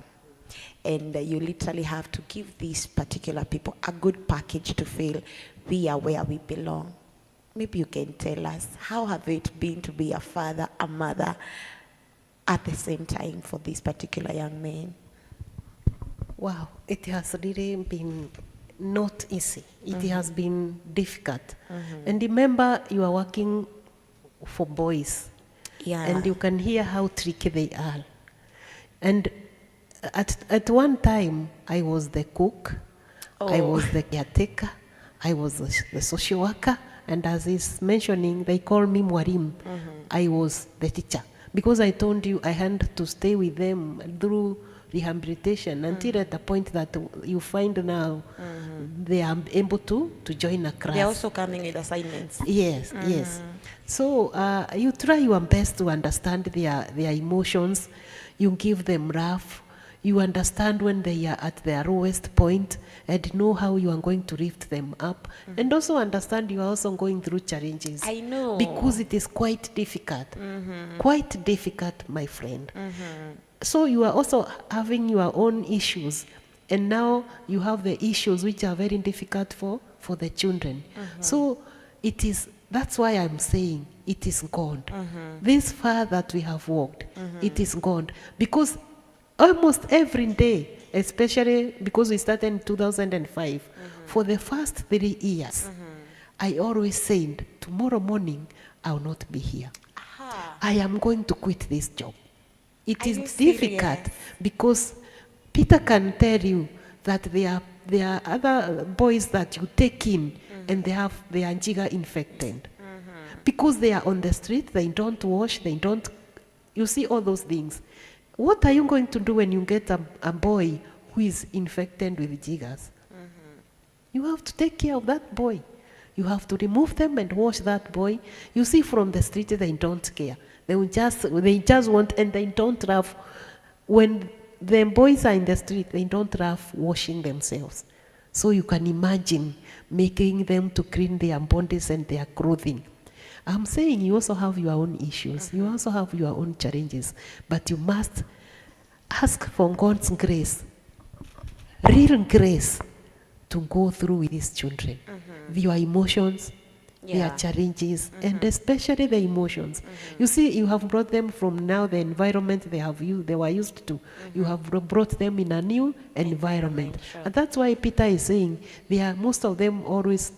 And you literally have to give these particular people a good package to feel we are where we belong. Maybe you can tell us, how have it been to be a father, a mother, at the same time for this particular young man? Wow, it has really been not easy. It has been difficult. And remember, you are working for boys. Yeah. And you can hear how tricky they are. And at one time, I was the cook, I was the caretaker, I was the social worker, and as he's mentioning, they call me Mwarim. I was the teacher. Because I told you I had to stay with them through rehabilitation until at the point that you find now they are able to join a class. They're also coming with assignments. Yes, yes. So you try your best to understand their emotions. You give them rough. You understand when they are at their lowest point and know how you are going to lift them up. And also understand you are also going through challenges. I know. Because it is quite difficult. Quite difficult, my friend. So you are also having your own issues. And now you have the issues which are very difficult for the children. So that's why I'm saying it is God. This far that we have walked, it is God. Because almost every day especially because we started in 2005. For the first 3 years, I always said, tomorrow morning, I will not be here. I am going to quit this job. It Are is you difficult serious? because Peter can tell you that there are other boys that you take in and they are Njiga infected. Because they are on the street, they don't wash, they don't, you see all those things. What are you going to do when you get a boy who is infected with jiggers? You have to take care of that boy. You have to remove them and wash that boy. You see, from the street, they don't care. They just want, and they don't love. When the boys are in the street, they don't love washing themselves. So you can imagine making them to clean their bodies and their clothing. I'm saying you also have your own issues. You also have your own challenges. But you must ask for God's grace, real grace, to go through with these children. Your emotions, their challenges, and especially the emotions. You see, you have brought them from now the environment they were used to. You have brought them in a new environment. Sure. And that's why Peter is saying most of them always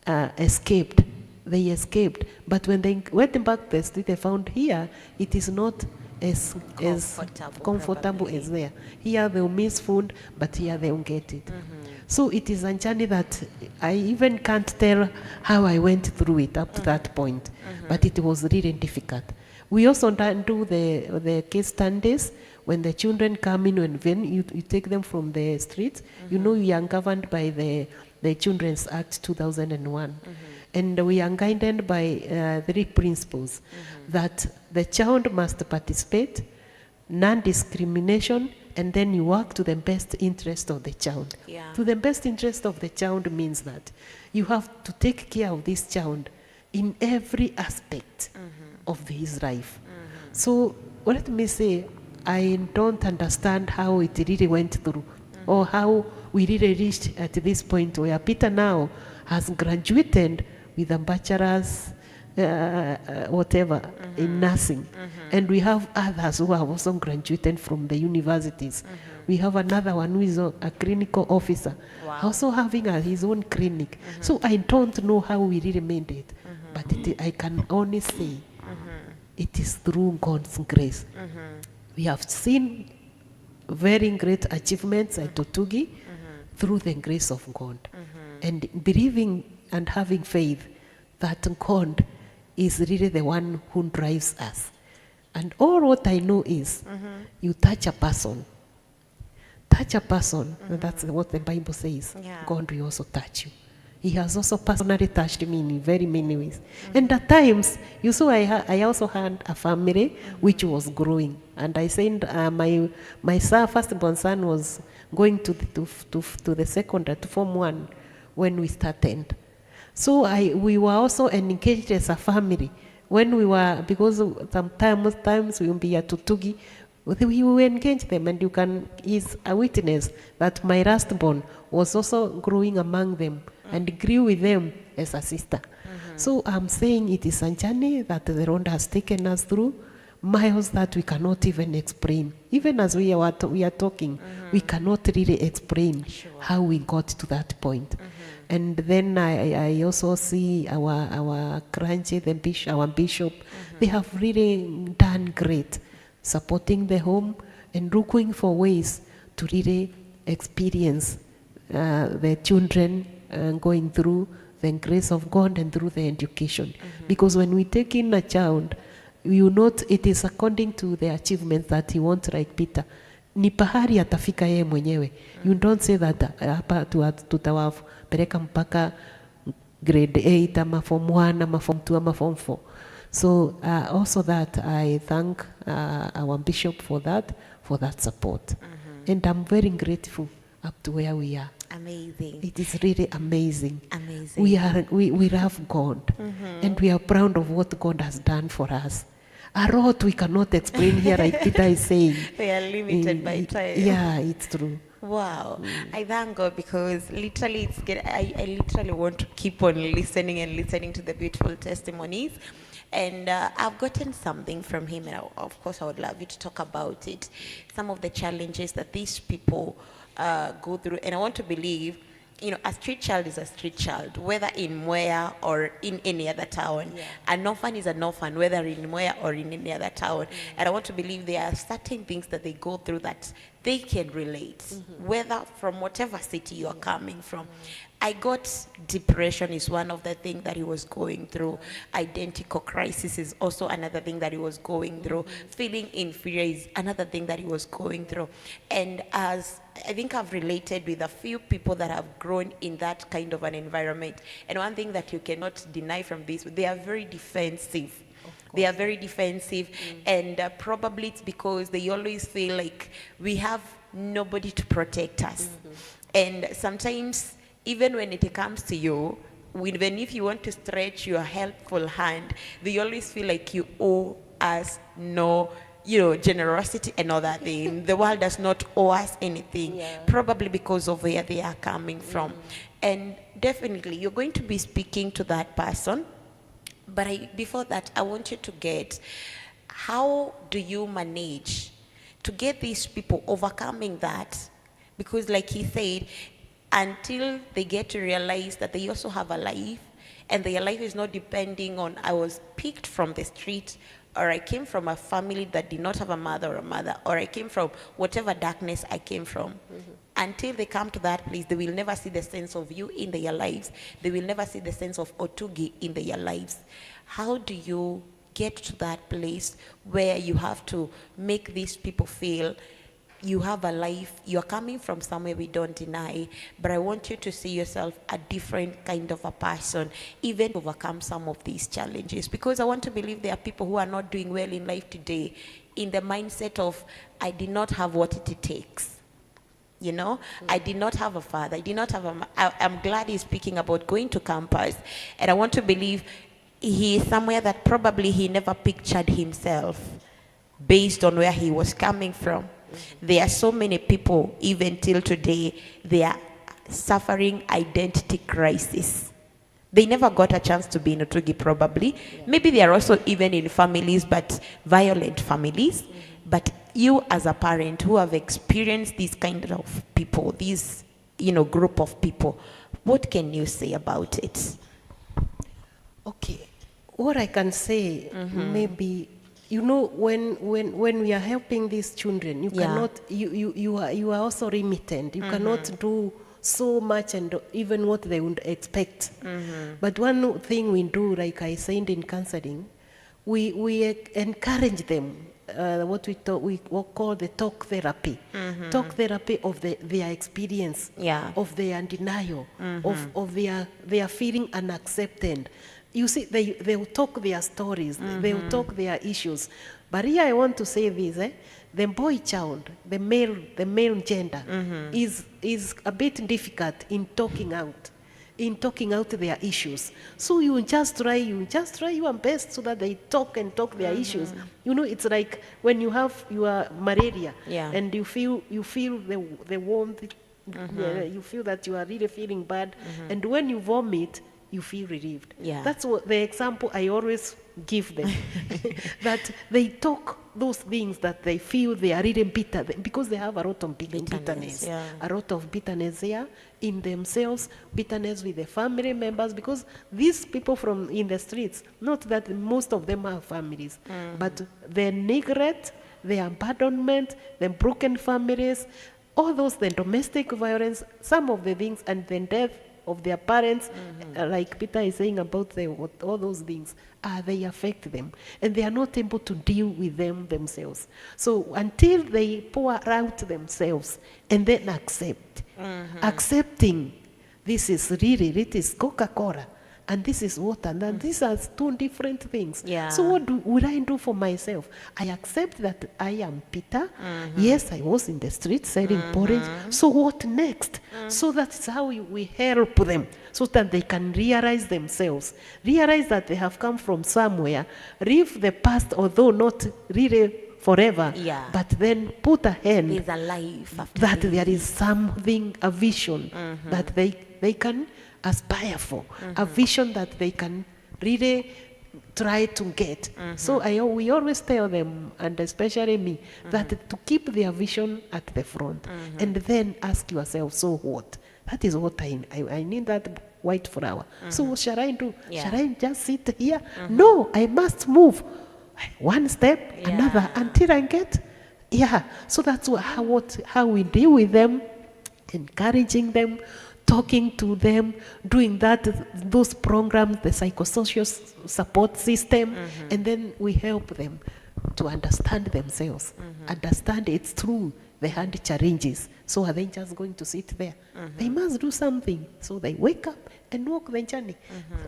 escaped. They escaped. But when they went back to the street, they found here it is not as comfortable as there. Here they'll miss food, but here they won't get it. So it is a journey that I even can't tell how I went through it up to that point. But it was really difficult. We also do the case studies when the children come in, when you take them from the streets. You know, we are governed by the Children's Act 2001. And we are guided by 3 principles. That the child must participate, non-discrimination, and then you work to the best interest of the child. Yeah. To the best interest of the child means that you have to take care of this child in every aspect of his life. So let me say, I don't understand how it really went through, or how we really reached at this point where Peter now has graduated with a bachelor's in nursing. And we have others who have also graduated from the universities. We have another one who is a clinical officer, also having his own clinic. So I don't know how we really made it, but I can only say it is through God's grace. We have seen very great achievements at Tutugi through the grace of God. And believing and having faith that God is really the one who drives us. And all what I know is you touch a person. Touch a person, and that's what the Bible says. Yeah. God will also touch you. He has also personally touched me in very many ways. And at times, you saw I also had a family which was growing. And I said my firstborn son was going to the secondary, to Form 1 when we started. So we were also engaged as a family. When we were, because sometimes we will be at Tutugi, we will engage them, and is a witness that my lastborn was also growing among them and grew with them as a sister. So I'm saying it is a journey that the Lord has taken us through, miles that we cannot even explain. Even as we are talking, we cannot really explain how we got to that point. And then I also see our clergy, our bishop, they have really done great, supporting the home and looking for ways to really experience the children going through the grace of God and through the education. Because when we take in a child, it is according to the achievements that he wants, like Peter. Ni pahari atafika yeye mwenyewe. You don't say that hapa tutawapeleka mpaka grade 8 ama form 1 ama form 2 ama form 4. So also that I thank our bishop for that support. And I'm very grateful up to where we are. Amazing. It is really amazing. Amazing. We love God, and we are proud of what God has done for us. A lot we cannot explain here, like Peter is saying. We are limited by time. Yeah, it's true. Wow. I thank God, because literally I literally want to keep on listening and listening to the beautiful testimonies. And I've gotten something from him, and of course I would love you to talk about it. Some of the challenges that these people go through, and I want to believe, a street child is a street child, whether in Mwea or in any other town. Yeah. An orphan is an orphan, whether in Mwea or in any other town. And I want to believe there are certain things that they go through that they can relate, whether from whatever city you are coming from. I got depression is one of the things that he was going through. Identical crisis is also another thing that he was going through. Feeling inferior is another thing that he was going through. And as I think I've related with a few people that have grown in that kind of an environment. And one thing that you cannot deny from this, they are very defensive. They are very defensive, and probably it's because they always feel like we have nobody to protect us. And sometimes, even when it comes to you, even if you want to stretch your helpful hand, they always feel like you owe us no, generosity and all that thing. The world does not owe us anything, probably because of where they are coming from. And definitely, you're going to be speaking to that person. But before that, I want you to get, how do you manage to get these people overcoming that? Because like he said, until they get to realize that they also have a life, and their life is not depending on, I was picked from the street, or I came from a family that did not have a mother or a mother, or I came from whatever darkness I came from. Until they come to that place, they will never see the sense of you in their lives. They will never see the sense of Otugi in their lives. How do you get to that place where you have to make these people feel you have a life, you're coming from somewhere we don't deny, but I want you to see yourself a different kind of a person, even to overcome some of these challenges? Because I want to believe there are people who are not doing well in life today in the mindset of, I did not have what it takes. I did not have a father. I did not have I'm glad he's speaking about going to campus. And I want to believe he is somewhere that probably he never pictured himself based on where he was coming from. There are so many people, even till today, they are suffering identity crisis. They never got a chance to be in Otugi, probably. Maybe they are also even in families, but violent families. But you as a parent who have experienced these kind of people, these, group of people, what can you say about it? Okay, what I can say, maybe, when we are helping these children, you cannot, you are also limited. You cannot do so much, and even what they would expect. But one thing we do, like I said in counseling, we encourage them. What we call the talk therapy. Talk therapy of their experience, of their denial, of their feeling unaccepted. You see, they will talk their stories, they will talk their issues. But here I want to say this, the boy child, the male gender, is a bit difficult in talking out their issues. So you just try your best so that they talk their issues. It's like when you have your malaria and you feel the warmth, you feel that you are really feeling bad, and when you vomit, you feel relieved. That's what the example I always give them. That they talk those things that they feel they are really bitter, because they have a lot of bitterness. A lot of bitterness there in themselves, bitterness with the family members, because these people from in the streets, not that most of them have families, but the neglect, the abandonment, the broken families, all those, the domestic violence, some of the things, and the death of their parents, like Peter is saying about all those things, they affect them, and they are not able to deal with them themselves. So until they pour out themselves and then accepting this is it is Coca-Cola, and this is water, and these are two different things. So what would I do for myself? I accept that I am Peter. Yes, I was in the street selling porridge. So what next? So that's how we help them, so that they can realize themselves, realize that they have come from somewhere, leave the past, although not really forever, but then put a hand There's a life after that this. there is something, a vision that they can aspire for, a vision that they can really try to get. So we always tell them, and especially me, that to keep their vision at the front, and then ask yourself, so what? That is what I need, that white flower. So what shall I do? Yeah. Shall I just sit here? No, I must move. One step, another, until I get, So that's how we deal with them, encouraging them, talking to them, doing those programs, the psychosocial support system, and then we help them to understand themselves, understand it's true, they had challenges. So are they just going to sit there? They must do something. So they wake up and walk the journey.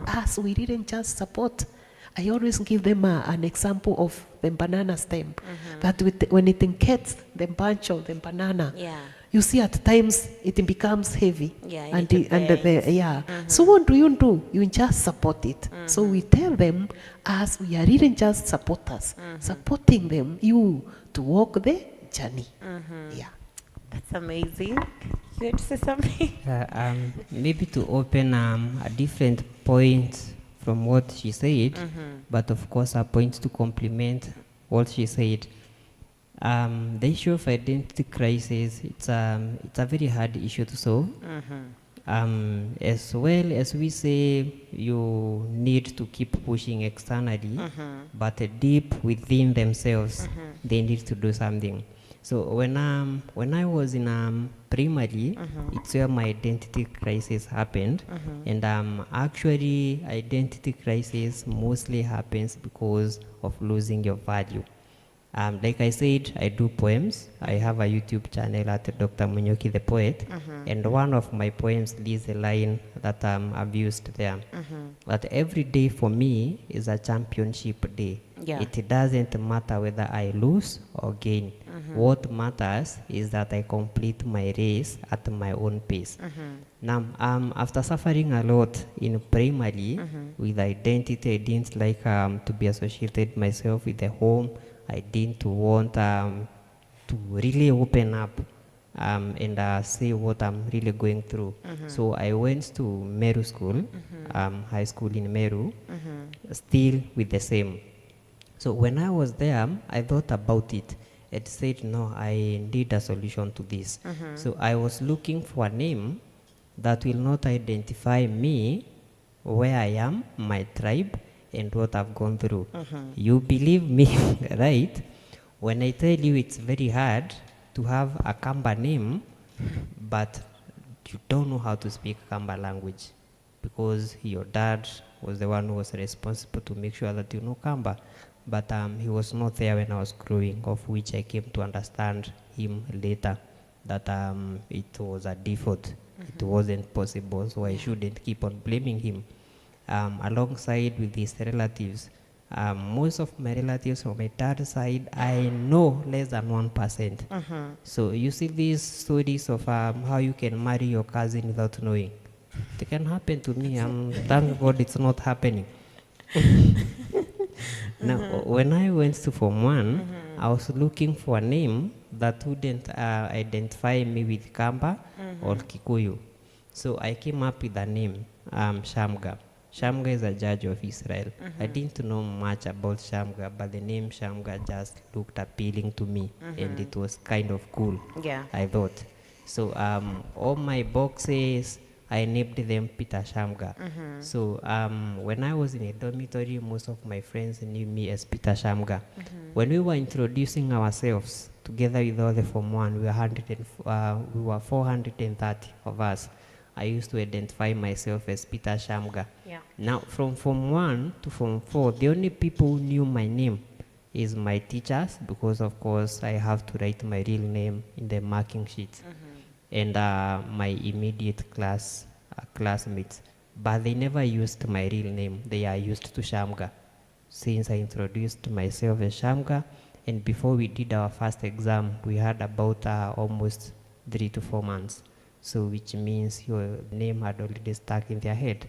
Us, we didn't just support. I always give them an example of the banana stem, that when it gets the bunch of the banana, you see at times it becomes heavy. So what do? You just support it. So we tell them, as we are really just supporters, supporting them, you to walk the journey. That's amazing. You want to say something? Maybe to open a different point from what she said, but of course a point to complement what she said. The issue of identity crisis, it's a very hard issue to solve. As well as we say, you need to keep pushing externally, but deep within themselves, they need to do something. So when I was in primary, it's where my identity crisis happened, and actually identity crisis mostly happens because of losing your value. Like I said, I do poems. I have a YouTube channel at Dr. Munyoki the Poet, and one of my poems leaves a line that I've used there, that every day for me is a championship day. It doesn't matter whether I lose or gain. What matters is that I complete my race at my own pace. Now, after suffering a lot in primary with identity, I didn't like to be associated myself with the home. I didn't want to really open up and say what I'm really going through. So I went to Meru School, high school in Meru, still with the same. So when I was there, I thought about it and said, no, I need a solution to this. So I was looking for a name that will not identify me, where I am, my tribe, and what I've gone through. You believe me, right? When I tell you it's very hard to have a Kamba name, but you don't know how to speak Kamba language because your dad was the one who was responsible to make sure that you know Kamba. But he was not there when I was growing, of which I came to understand him later, that it was a default. It wasn't possible, so I shouldn't keep on blaming him. Alongside with his relatives, most of my relatives from my dad's side, I know less than 1%. So you see these stories of how you can marry your cousin without knowing. It can happen to me. Thank God it's not happening. Now, when I went to Form 1, I was looking for a name that wouldn't identify me with Kamba or Kikuyu. So I came up with a name, Shamga. Shamga is a judge of Israel. I didn't know much about Shamga, but the name Shamga just looked appealing to me, and it was kind of cool, I thought. So all my boxes, I named them Peter Shamga. So when I was in a dormitory, most of my friends knew me as Peter Shamga. When we were introducing ourselves, together with all the Form 1, we were 430 of us. I used to identify myself as Peter Shamga. Now, from Form 1 to Form 4, the only people who knew my name is my teachers, because of course I have to write my real name in the marking sheets, and my immediate classmates. But they never used my real name. They are used to Shamga. Since I introduced myself as Shamga, and before we did our first exam, we had about almost 3 to 4 months. So which means your name had already stuck in their head.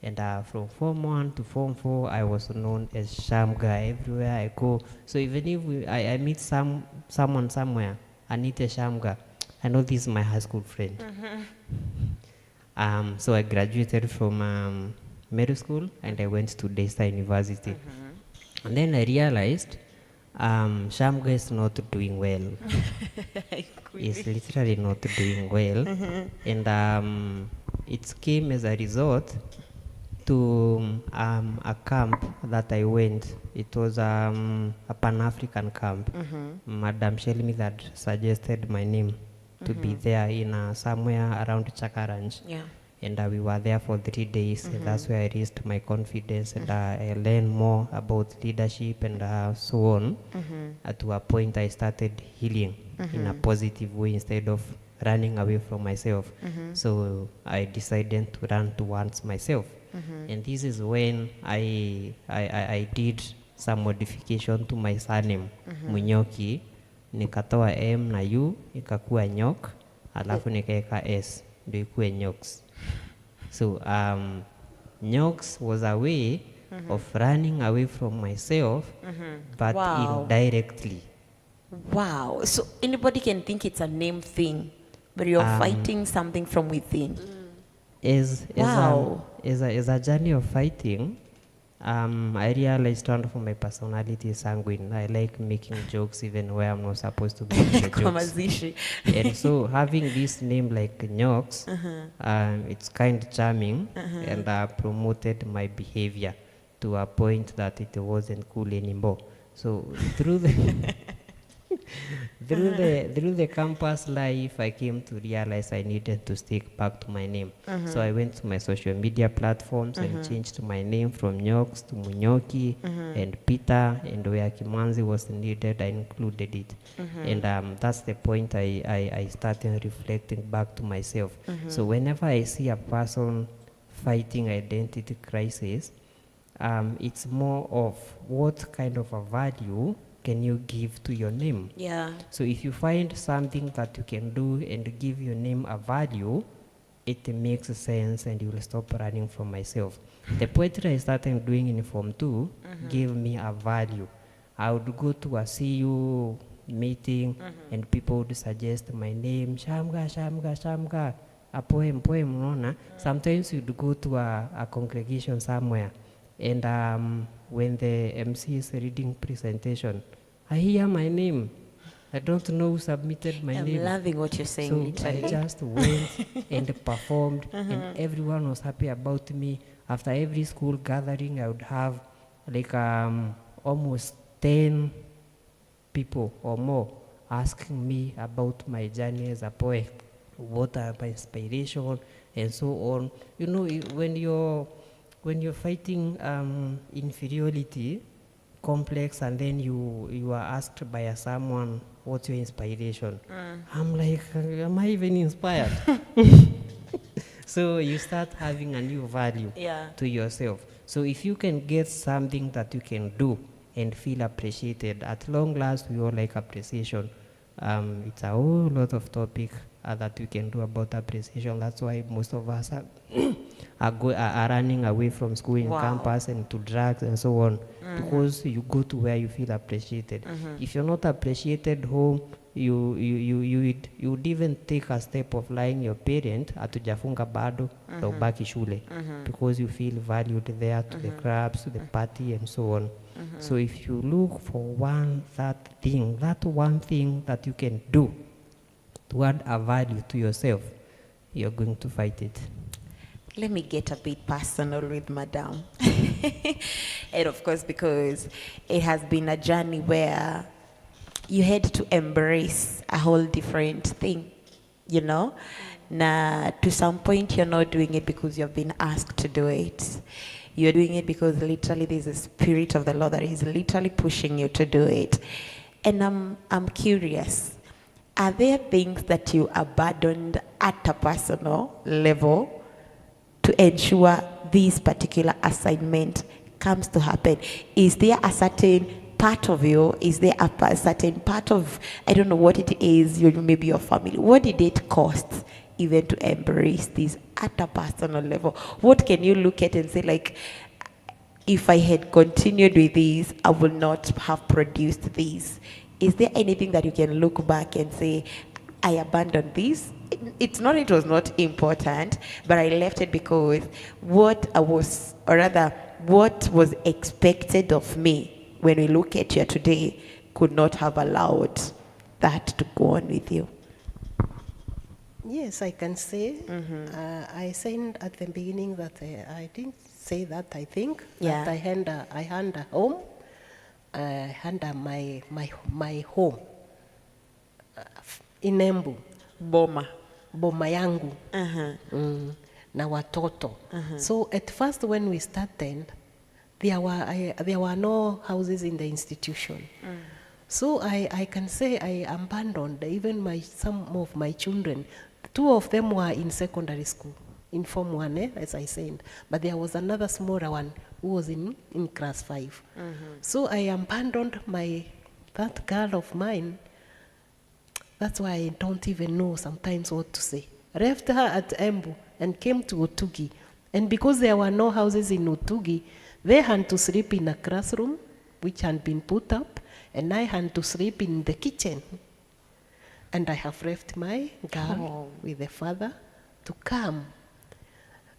And from Form 1 to Form 4, I was known as Shamga everywhere I go. So even if I meet someone somewhere, Anita Shamga, I know this is my high school friend. So I graduated from middle school, and I went to Daystar University. And then I realized Shamga is not doing well. It's literally not doing well. And it came as a result to a camp that I went. It was a Pan-African camp. Madam Shelmi had suggested my name to be there in somewhere around Chakaranj. Yeah. And we were there for 3 days. And that's where I raised my confidence, and I learned more about leadership and so on. To a point I started healing in a positive way instead of running away from myself. So I decided to run towards myself. And this is when I did some modification to my surname, Munyoki. Nikatoa M na U, ikakuwa Nyok, alafu nikaeka S, ndio ikuwe Nyoks. So Nyoks was a way of running away from myself, but indirectly. Wow. So anybody can think it's a name thing, but you're fighting something from within. As a journey of fighting, I realized one of my personality is sanguine. I like making jokes even where I'm not supposed to be making jokes. And so having this name like Nyoks, it's kind of charming, and promoted my behavior to a point that it wasn't cool anymore. So through the through the campus life, I came to realize I needed to stick back to my name. So I went to my social media platforms and changed my name from Nyoks to Munyoki and Peter, and where Kimanzi was needed, I included it. And that's the point I started reflecting back to myself. So whenever I see a person fighting identity crisis, it's more of what kind of a value can you give to your name? Yeah. So if you find something that you can do and give your name a value, it makes sense and you will stop running from myself. The poetry I started doing in Form 2 gave me a value. I would go to a CU meeting and people would suggest my name, Shamga, a poem, Nona. Sometimes you'd go to a congregation somewhere, and when the MC is reading presentation, I hear my name. I don't know who submitted my name. I'm loving what you're saying, so literally. I just went and performed, and everyone was happy about me. After every school gathering, I would have like almost 10 people or more asking me about my journey as a poet, what are my inspiration, and so on. You know, when you're fighting inferiority complex, and then you are asked by someone, what's your inspiration? I'm like, am I even inspired? So you start having a new value to yourself. So if you can get something that you can do and feel appreciated, at long last we all like appreciation. It's a whole lot of topic that we can do about appreciation. That's why most of us are running away from school in campus and to drugs and so on, because you go to where you feel appreciated. If you're not appreciated home, you would even take a step of lying your parent atujafunga bado na ubaki shule, because you feel valued there, to the clubs, to the party and so on. So if you look for that one thing that you can do to add a value to yourself, you're going to fight it. Let me get a bit personal with Madam. And of course, because it has been a journey where you had to embrace a whole different thing, you know? Now, to some point, you're not doing it because you've been asked to do it. You're doing it because literally there's a spirit of the Lord that is literally pushing you to do it. And I'm curious, are there things that you abandoned at a personal level to ensure this particular assignment comes to happen? Is there a certain part of you, is there a certain part of, I don't know what it is, maybe your family, what did it cost even to embrace this at a personal level? What can you look at and say, like, if I had continued with this, I would not have produced this? Is there anything that you can look back and say, I abandoned this? it's not, it was not important, but I left it because what I was, or rather, what was expected of me when we look at you today could not have allowed that to go on with you. Yes, I can say. I said at the beginning that I didn't say that. I think Yeah. that I had a home. I had my home in Embu, Boma. boma yangu Uh-huh. na watoto. So at first when we started, there were no houses in the institution. So I can say I abandoned even some of my children. 2 of them were in secondary school, in Form 1, as I said. But there was another smaller one who was in class 5. So I abandoned that girl of mine. That's why I don't even know sometimes what to say. Left her at Embu and came to Otugi. And because there were no houses in Otugi, they had to sleep in a classroom, which had been put up, and I had to sleep in the kitchen. And I have left my girl with the father to come.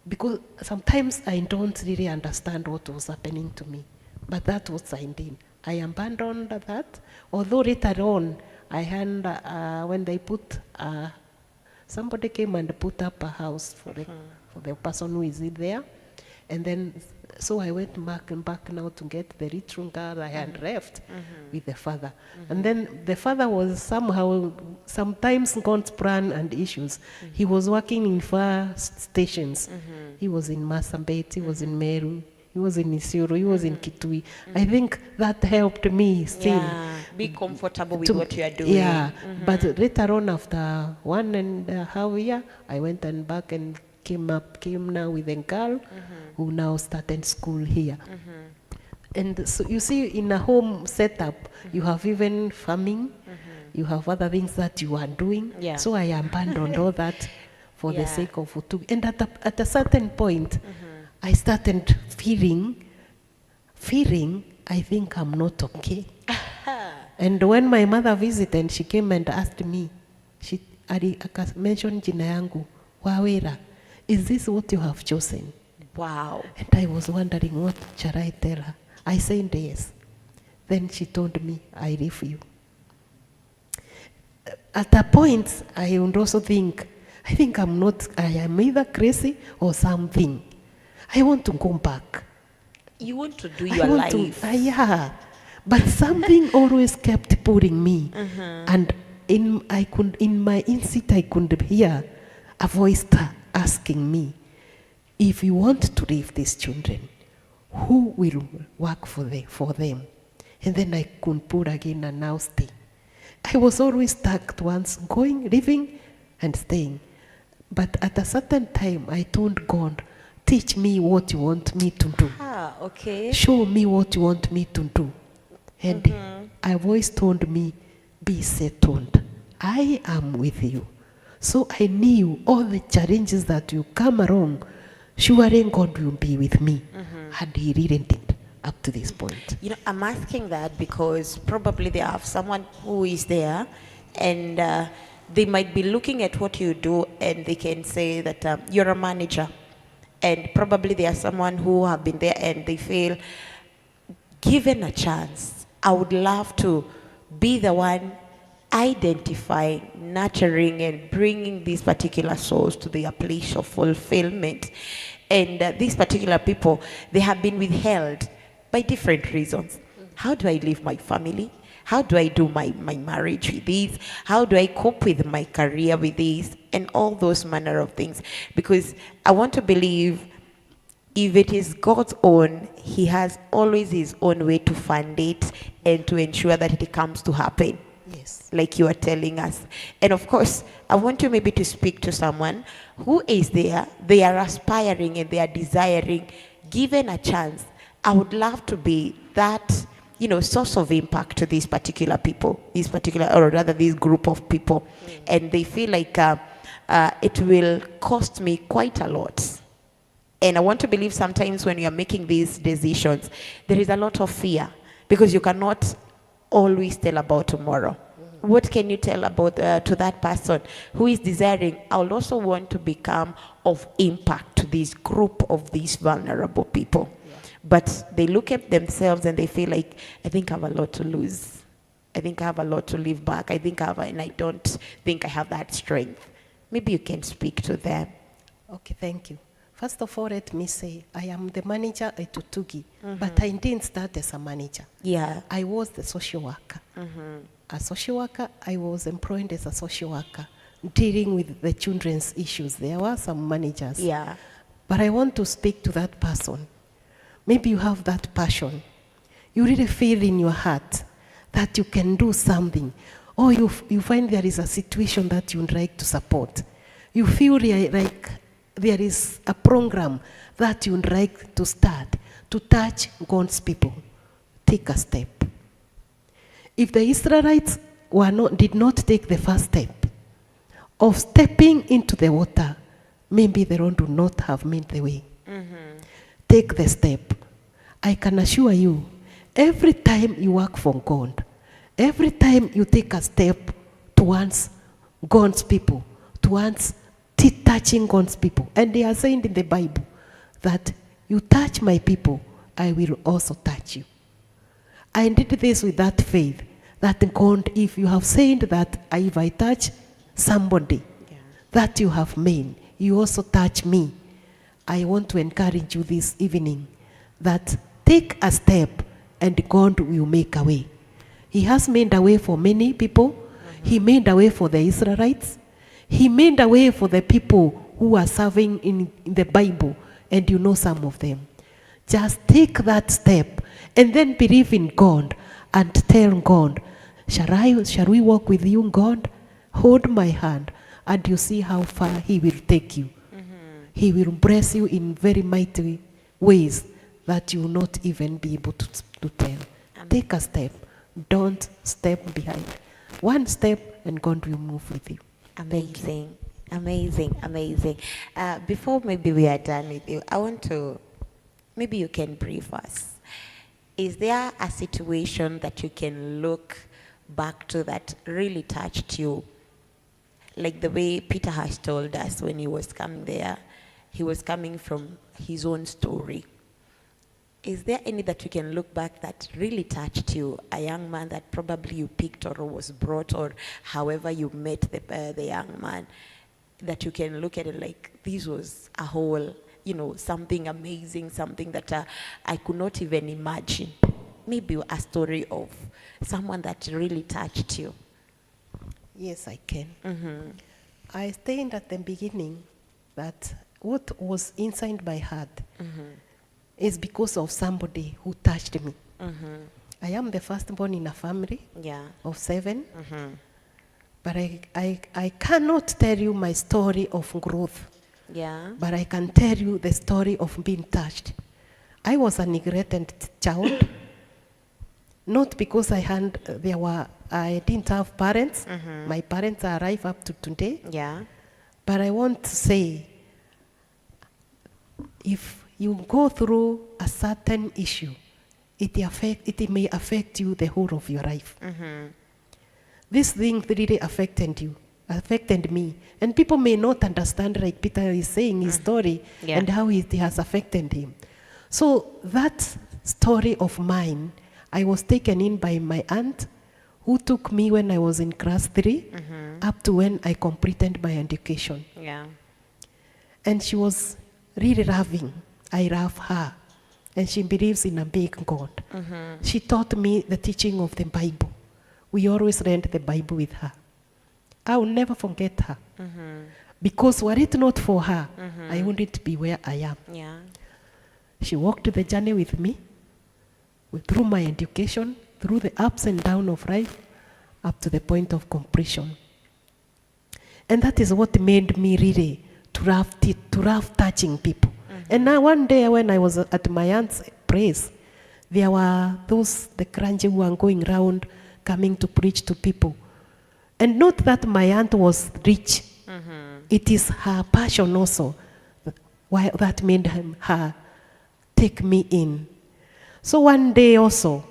Because sometimes I don't really understand what was happening to me. But that was I did. I abandoned that. Although later on, I had, when they put, somebody came and put up a house for the person who is there. And then, so I went back now to get the little girl I had left with the father. And then the father was somehow, sometimes God's plan and issues. He was working in far stations. He was in Masabet, he was in Meru, he was in Isiolo, he was in Kitui. I think that helped me still. Yeah, be comfortable with what you are doing. Yeah, but later on after 1.5 years, I went and back and came now with a girl who now started school here. And so you see, in a home setup, you have even farming, you have other things that you are doing. Yeah. So I abandoned all that for the Yeah. sake of Utugi. And at a certain point, I started feeling, I think I'm not okay. And when my mother visited, she came and asked me, she mentioned jina yangu, Wawera, is this what you have chosen? Wow. And I was wondering, what shall I tell her? I said yes. Then she told me, I leave you. At a point, I would also think, I think I am either crazy or something. I want to go back. You want to do your life. Yeah. But something always kept pulling me. And in my instinct, I could hear a voice asking me, if you want to leave these children, who will work for them? And then I could pull again and now stay. I was always stuck once, going, leaving, and staying. But at a certain time, I told God, teach me what you want me to do. Ah, okay. Show me what you want me to do. And a voice told me, be settled. I am with you. So I knew all the challenges that will come along, surely God will be with me. And he really did up to this point. You know, I'm asking that because probably they have someone who is there and they might be looking at what you do and they can say that you're a manager. And probably there's someone who have been there and they feel, given a chance, I would love to be the one identifying, nurturing, and bringing these particular souls to their place of fulfillment. And these particular people, they have been withheld by different reasons. How do I leave my family? How do I do my marriage with this? How do I cope with my career with this? And all those manner of things. Because I want to believe if it is God's own, he has always his own way to fund it and to ensure that it comes to happen. Yes. Like you are telling us. And of course, I want you maybe to speak to someone who is there, they are aspiring and they are desiring, given a chance, I would love to be that, you know, source of impact to these particular people, or rather this group of people. And they feel like it will cost me quite a lot. And I want to believe sometimes when you are making these decisions, there is a lot of fear because you cannot always tell about tomorrow. what can you tell about to that person who is desiring, I would also want to become of impact to this group of these vulnerable people? But they look at themselves and they feel like, I think I have a lot to lose. I think I have a lot to leave back. And I don't think I have that strength. Maybe you can speak to them. Okay, thank you. First of all, let me say, I am the manager at Tutugi, but I didn't start as a manager. Yeah. I was the social worker. A social worker, I was employed as a social worker, dealing with the children's issues. There were some managers. Yeah. But I want to speak to that person. Maybe you have that passion. You really feel in your heart that you can do something. Or you find there is a situation that you'd like to support. You feel like there is a program that you'd like to start to touch God's people. Take a step. If the Israelites did not take the first step of stepping into the water, maybe the Lord would not have made the way. Take the step. I can assure you, every time you work for God, every time you take a step towards God's people, towards touching God's people, and they are saying in the Bible that you touch my people, I will also touch you. I did this with that faith, that God, if you have said that if I touch somebody that you have made, you also touch me. I want to encourage you this evening that take a step and God will make a way. He has made a way for many people. He made a way for the Israelites. He made a way for the people who are serving in the Bible, and you know some of them. Just take that step and then believe in God and tell God, shall we walk with you, God? Hold my hand, and you see how far He will take you. He will bless you in very mighty ways that you will not even be able to tell. Take a step. Don't step behind. One step and God will move with you. Amazing, amazing, amazing. Before maybe we are done with you, I want to, maybe you can brief us. Is there a situation that you can look back to that really touched you? Like the way Peter has told us when he was coming there, he was coming from his own story. Is there any that you can look back that really touched you? A young man that probably you picked or was brought, or however you met the young man, that you can look at it like, this was a whole, something amazing, something that I could not even imagine. Maybe a story of someone that really touched you. Yes, I can. I stated at the beginning that what was inside my heart is because of somebody who touched me. I am the firstborn in a family of 7. But I cannot tell you my story of growth. But I can tell you the story of being touched. I was a neglected child. Not because I didn't have parents. My parents are alive up to today. But I want to say, if you go through a certain issue, it may affect you the whole of your life. This thing really affected me. And people may not understand, like Peter is saying, his story and how it has affected him. So that story of mine, I was taken in by my aunt, who took me when I was in class 3, up to when I completed my education. And she was really loving. I love her. And she believes in a big God. She taught me the teaching of the Bible. We always read the Bible with her. I will never forget her. Because were it not for her, I wouldn't be where I am. She walked the journey with me, through my education, through the ups and downs of life, up to the point of completion. And that is what made me really to love touching people. And now one day when I was at my aunt's place, there were the clergy who were going around coming to preach to people. And not that my aunt was rich. It is her passion also that made her take me in. So one day also,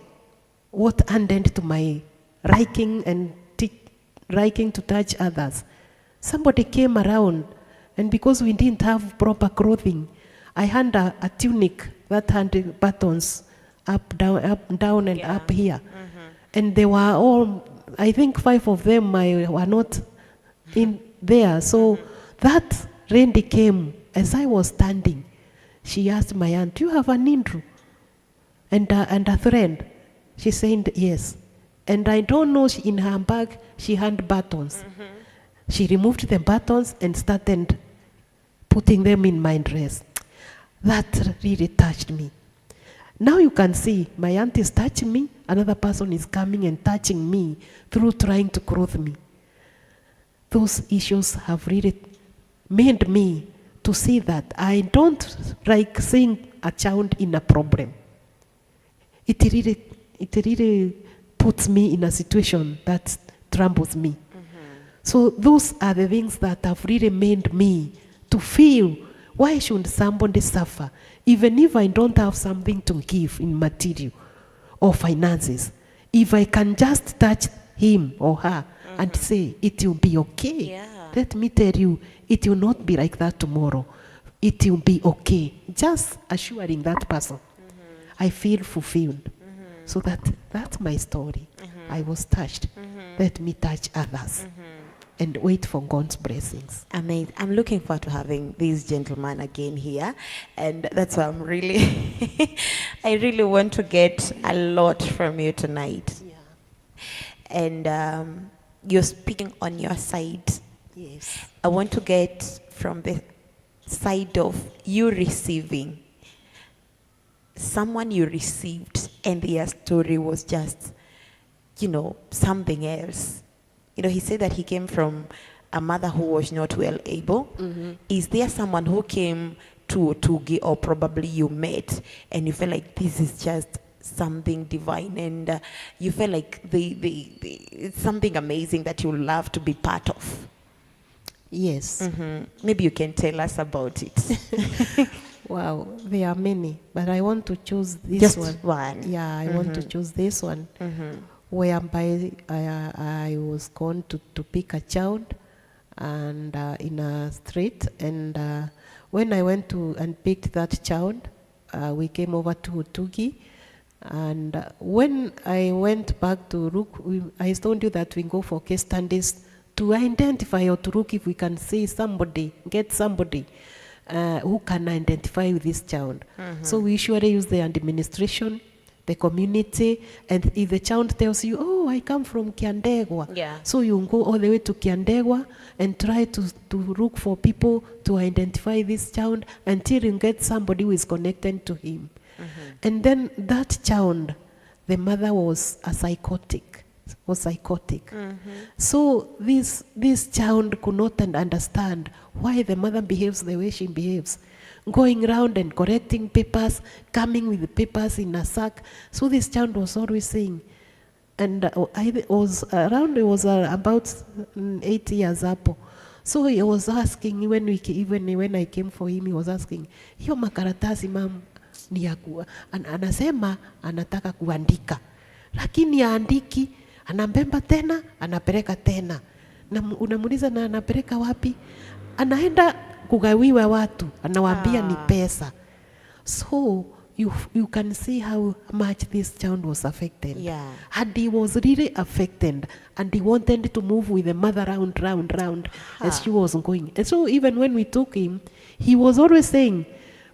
what ended to my liking and liking to touch others. Somebody came around, and because we didn't have proper clothing, I had a tunic that had buttons up, down, and up here. And they were all, I think 5 of them were not in there. So that lady came as I was standing. She asked my aunt, "Do you have an needle and a thread?" She said yes. And I don't know, in her bag she had buttons. She removed the buttons and started putting them in my dress. That really touched me. Now you can see my aunt is touching me, another person is coming and touching me through trying to clothe me. Those issues have really made me to see that I don't like seeing a child in a problem. It really puts me in a situation that troubles me. So those are the things that have really made me to feel, why should somebody suffer? Even if I don't have something to give in material or finances, if I can just touch him or her and say, it will be okay. Yeah. Let me tell you, it will not be like that tomorrow. It will be okay. Just assuring that person, I feel fulfilled. So that's my story. I was touched. Let me touch others and wait for God's blessings. Amazing. I'm looking forward to having this gentleman again here, and that's why I'm really, I really want to get a lot from you tonight. Yeah. And you're speaking on your side. Yes. I want to get from the side of you receiving. Someone you received and their story was just, something else. He said that he came from a mother who was not well able. Is there someone who came to Otugi, or probably you met and you felt like this is just something divine, and you felt like it's something amazing that you love to be part of? Yes. Maybe you can tell us about it. Wow, there are many, but I want to choose this Just one. one. Yeah, I want to choose this one, whereby I was going to pick a child, and in a street, and when I went to and picked that child, we came over to Otugi, and when I went back to look, I told you that we go for case studies to identify or to look if we can see somebody, get somebody who can identify with this child. So we usually use the administration, the community, and if the child tells you, "Oh, I come from Kiandegwa," Yeah. so you go all the way to Kiandegwa and try to look for people to identify this child until you get somebody who is connected to him. And then that child, the mother was psychotic. So this child could not understand why the mother behaves the way she behaves, going around and collecting papers, coming with the papers in a sack. So this child was always saying, and it was about 8 years up. So he was asking, even when I came for him, he was asking, "Hiyo makaratasi mam ni ya anasema anataka kuandika, lakini haandiki, anambemba tena, anapeleka tena." Na unamuuliza na anapeleka wapi? Anaenda kugawiwa watu, anawaambia ni pesa. So you can see how much this child was affected. Yeah. And he was really affected, and he wanted to move with the mother round as she was going. And so even when we took him, he was always saying,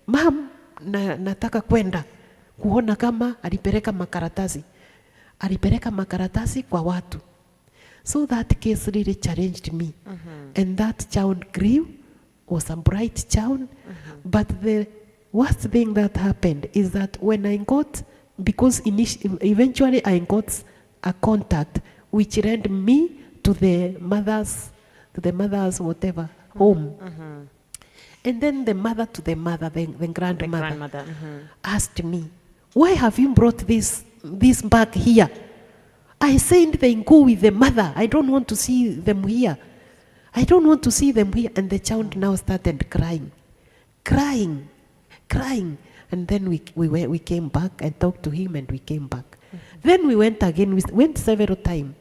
"Mom, nataka kwenda kuona kama alipeleka makaratasi kwa watu." So that case really challenged me. And that child grew, was a bright child. But the worst thing that happened is that when I got, because eventually I got a contact which led me to the mother's whatever, home. And then the mother, the grandmother, asked me, "Why have you brought this back here?" I said they go with the mother. I don't want to see them here. And the child now started crying. And then we came back and talked to him, and we came back. Then we went again. We went several times.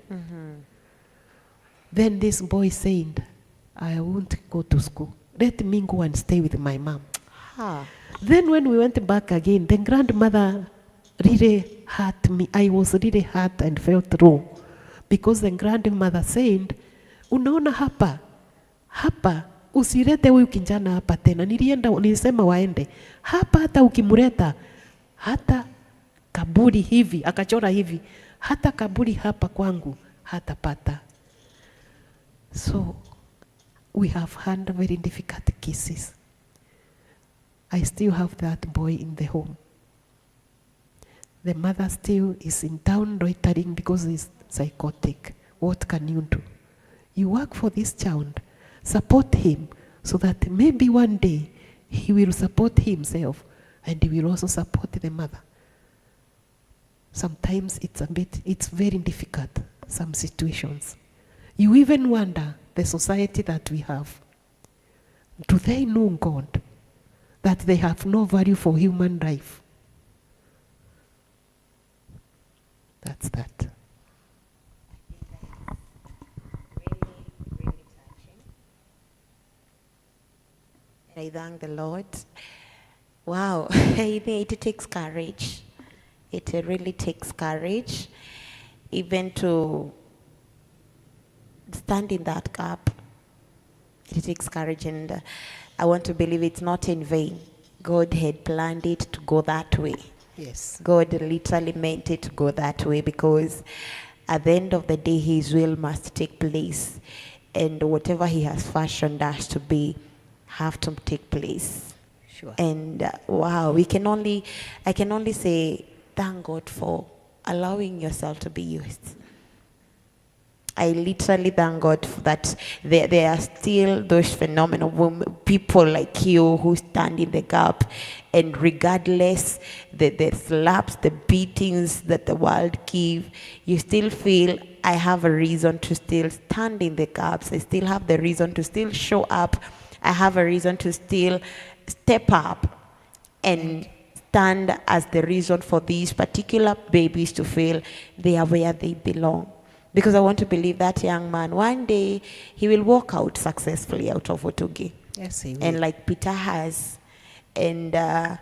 Then this boy said, I won't go to school. Let me go and stay with my mom. Ah. Then when we went back again, the grandmother really hurt me. I was really hurt and felt low. Because the grandmother said, unaona hapa, usirete huyu kijana hapa tena. Nilisema waende. Hapa hata ukimuleta, hata kaburi hivi, akachora hivi, hata kaburi hapa kwangu, hatapata. So, we have had very difficult cases. I still have that boy in the home. The mother still is in town loitering because he's psychotic. What can you do? You work for this child, support him, so that maybe one day he will support himself and he will also support the mother. Sometimes it's very difficult, some situations. You even wonder, the society that we have, do they know God? That they have no value for human life? That's that. I thank the Lord. Wow, it takes courage. It really takes courage, even to stand in that gap. It takes courage, and I want to believe it's not in vain. God had planned it to go that way. Yes. God literally meant it to go that way, because at the end of the day, His will must take place, and whatever He has fashioned us to be have to take place. Sure. And wow, I can only say thank God for allowing yourself to be used. I literally thank God for that there are still those phenomenal people like you who stand in the gap, and regardless the slaps, the beatings that the world give, you still feel, I have a reason to still stand in the gaps. I still have the reason to still show up. I have a reason to still step up and stand as the reason for these particular babies to feel they are where they belong. Because I want to believe that young man, one day, he will walk out successfully out of Otugi. Yes, he will. And like Peter has. And I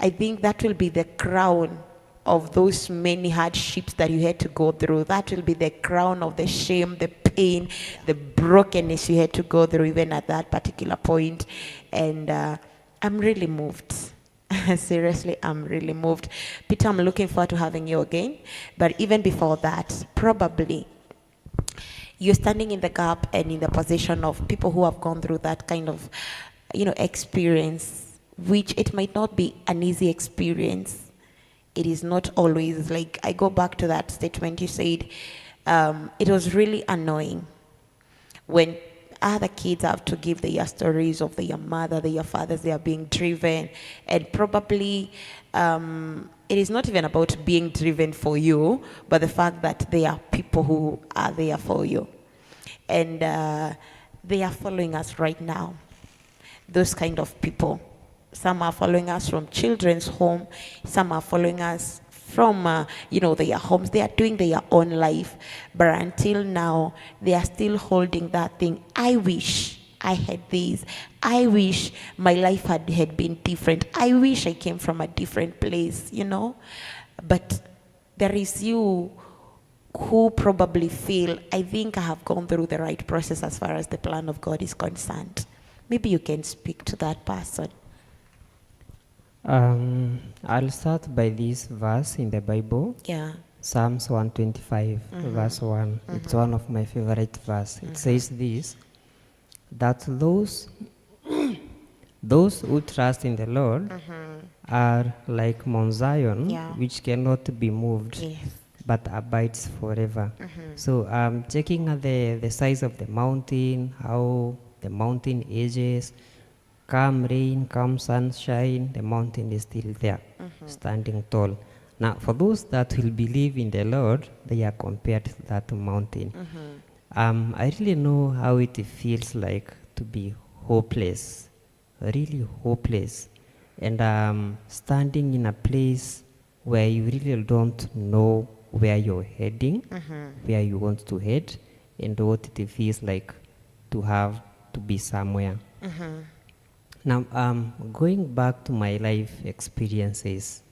think that will be the crown of those many hardships that you had to go through. That will be the crown of the shame, the pain, the brokenness you had to go through even at that particular point. And I'm really moved. Seriously, I'm really moved. Peter, I'm looking forward to having you again. But even before that, probably you're standing in the gap and in the position of people who have gone through that kind of, experience, which it might not be an easy experience. It is not always like, I go back to that statement you said, it was really annoying when other kids have to give their stories of their mother, their fathers, they are being driven, and probably it is not even about being driven for you, but the fact that there are people who are there for you. And they are following us right now, those kind of people. Some are following us from children's home, some are following us from their homes. They are doing their own life, but until now they are still holding that thing. I wish I had this. I wish my life had been different. I wish I came from a different place, but there is you who probably feel, I think I have gone through the right process as far as the plan of God is concerned. Maybe you can speak to that person. I'll start by this verse in the Bible. Yeah. Psalms 125, verse 1. It's one of my favorite verses. It says this, that those who trust in the Lord are like Mount Zion, which cannot be moved, but abides forever. So checking at the size of the mountain, how the mountain ages, come rain, come sunshine, the mountain is still there, standing tall. Now, for those that will believe in the Lord, they are compared to that mountain. I really know how it feels like to be hopeless, really hopeless, and standing in a place where you really don't know where you're heading, where you want to head, and what it feels like to have to be somewhere. Now, going back to my life experiences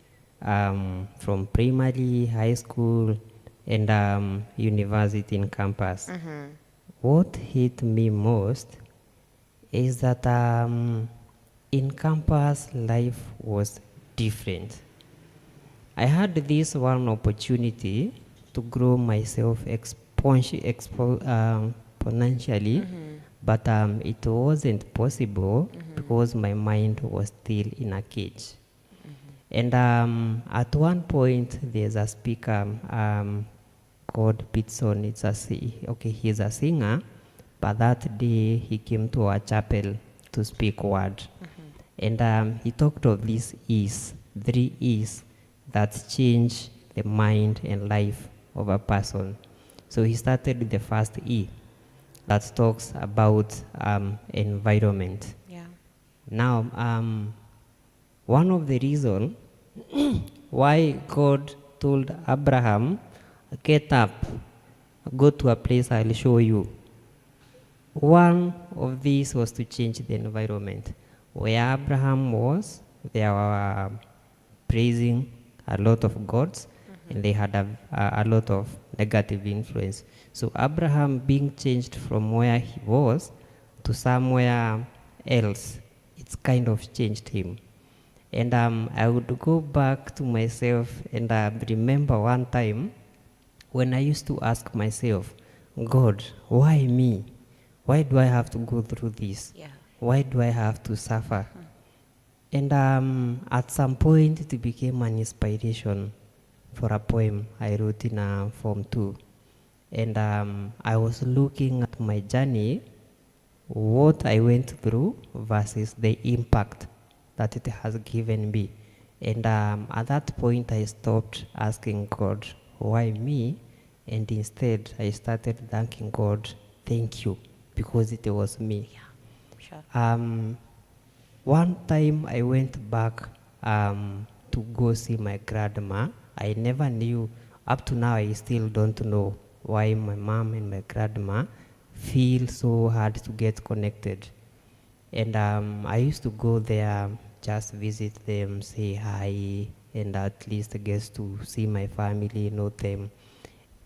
from primary, high school, and university in campus, what hit me most is that in campus life was different. I had this one opportunity to grow myself exponentially, but it wasn't possible because my mind was still in a cage. And at one point, there's a speaker called Pitson. He's a singer, but that day he came to our chapel to speak word. And he talked of these E's, 3 E's that change the mind and life of a person. So he started with the first E that talks about environment. Yeah. Now, one of the reasons why God told Abraham, get up, go to a place I'll show you. One of these was to change the environment. Where Abraham was, they were praising a lot of gods, and they had a lot of negative influence. So Abraham being changed from where he was to somewhere else, it's kind of changed him. And I would go back to myself and remember one time when I used to ask myself, God, why me? Why do I have to go through this? Yeah. Why do I have to suffer? And at some point, it became an inspiration for a poem I wrote in Form 2. And I was looking at my journey, what I went through versus the impact that it has given me. And at that point, I stopped asking God, why me? And instead, I started thanking God, thank you, because it was me. Sure. One time I went back to go see my grandma. I never knew, up to now I still don't know why my mom and my grandma feel so hard to get connected. And I used to go there, just visit them, say hi, and at least get to see my family, know them.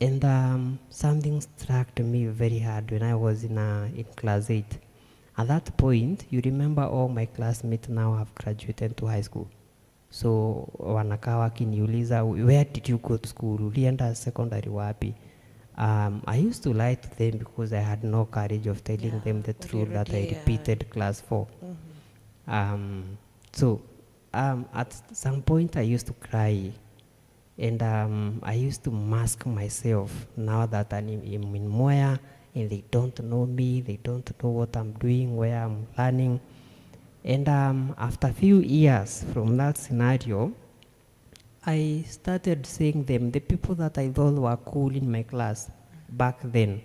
And something struck me very hard when I was in class 8. At that point, you remember all my classmates now have graduated to high school. So wanakaa wakiniuliza, where did you go to school? Ulienda secondary wapi? I used to lie to them because I had no courage of telling them the truth that I repeated class 4. So at some point I used to cry, and I used to mask myself now that I'm in Moya, and they don't know me, they don't know what I'm doing, where I'm learning. And after a few years from that scenario, I started seeing them, the people that I thought were cool in my class back then,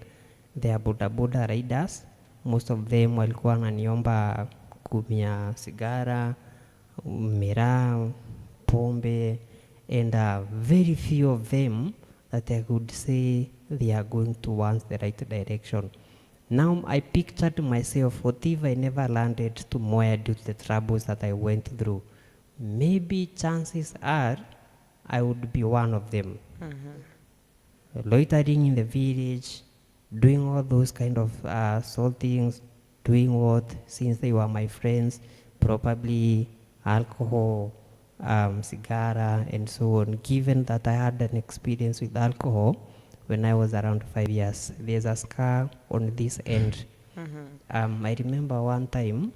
they are boda riders. Most of them walikuwa wananiomba kumia sigara, miraa, pombe, and very few of them that I could say they are going towards the right direction. Now I pictured myself, what if I never landed to Moya due to the troubles that I went through? Maybe chances are I would be one of them. Loitering in the village, doing all those kind of soul things, doing what, since they were my friends, probably alcohol, cigar, and so on. Given that I had an experience with alcohol when I was around 5 years, there's a scar on this end. I remember one time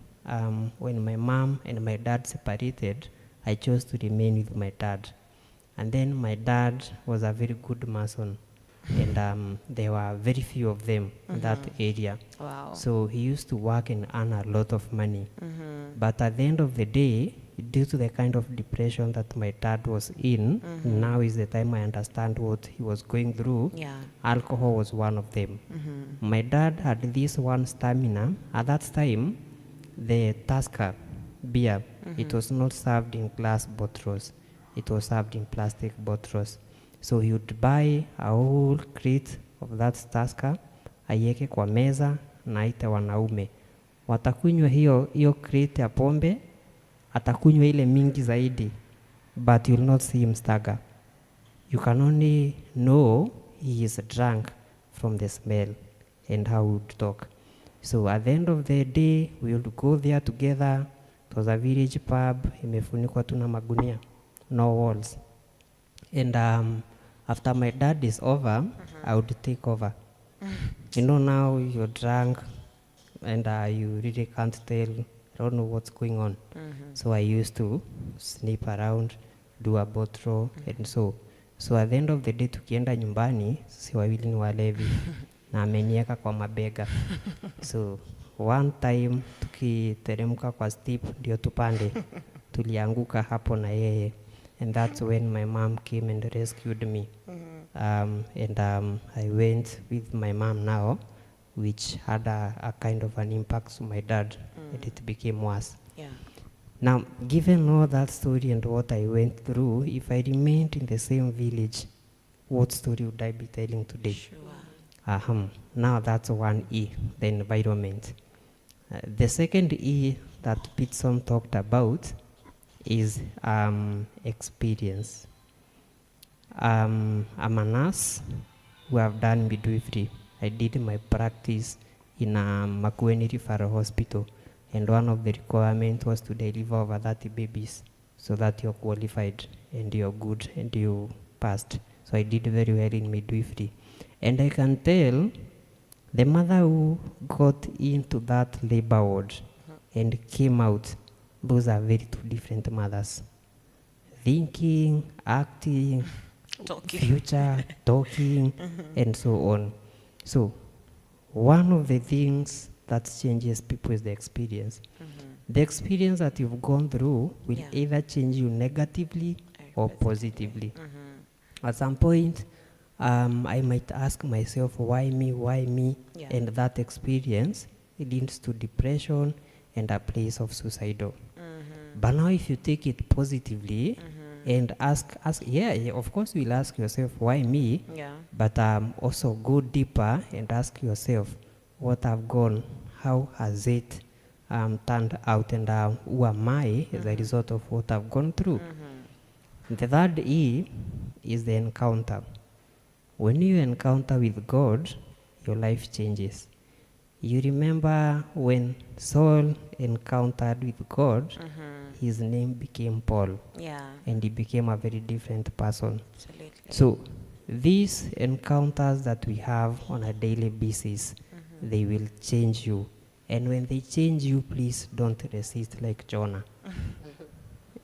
when my mom and my dad separated, I chose to remain with my dad. And then my dad was a very good mason, and there were very few of them in that area. Wow. So he used to work and earn a lot of money. But at the end of the day, due to the kind of depression that my dad was in, now is the time I understand what he was going through. Yeah. Alcohol was one of them. My dad had this one stamina. At that time, the Tusker beer, it was not served in glass bottles. It was served in plastic bottles. So he would buy a whole crate of that Tusker. aiweke kwa meza na aite wanaume. Watakunywa hiyo crate ya pombe, atakunywa ile mingi zaidi, but you'll not see him stagger. You can only know he is drunk from the smell and how he would talk. So at the end of the day, we would go there together. It was a village pub, imefunikwa tu na magunia, no walls. And after my dad is over, I would take over. You know, now you're drunk and you really can't tell, I don't know what's going on. So I used to sneak around, do a bottle, and so at the end of the day, tukienda nyumbani, si wawili ni walevi, na amenieka kwa mabega. So one time, tukiteremka kwa steep, ndio tupande, tulianguka hapo na yeye. And that's when my mom came and rescued me. I went with my mom now, which had a kind of an impact to my dad, and it became worse. Yeah. Now, given all that story and what I went through, if I remained in the same village, what story would I be telling today? Sure. Now that's one E, the environment. The second E that Pitson talked about is experience. I'm a nurse who have done midwifery. I did my practice in Makueni Referral Hospital, and one of the requirements was to deliver over 30 babies so that you're qualified and you're good and you passed. So I did very well in midwifery. And I can tell the mother who got into that labor ward and came out, those are very two different mothers. Thinking, acting, Talking. future, talking, and so on. So one of the things that changes people is the experience. The experience that you've gone through will either change you negatively or positively. At some point, I might ask myself, why me? Yeah. And that experience leads to depression and a place of suicidal. But now if you take it positively and ask, of course you'll ask yourself, why me? Yeah. But also go deeper and ask yourself, what I've gone, how has it turned out, and who am I as a result of what I've gone through? The third E is the encounter. When you encounter with God, your life changes. You remember when Saul encountered with God, his name became Paul, Yeah. and he became a very different person. Absolutely. So these encounters that we have on a daily basis, they will change you. And when they change you, please don't resist like Jonah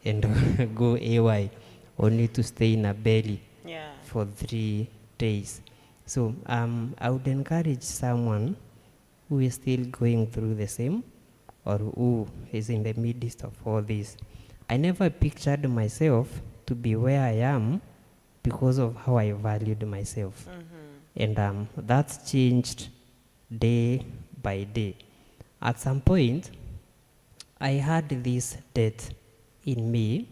and go AY, only to stay in a belly Yeah. for 3 days. So I would encourage someone who is still going through the same, or who is in the midst of all this. I never pictured myself to be where I am because of how I valued myself. And that's changed day by day. At some point, I had this debt in me,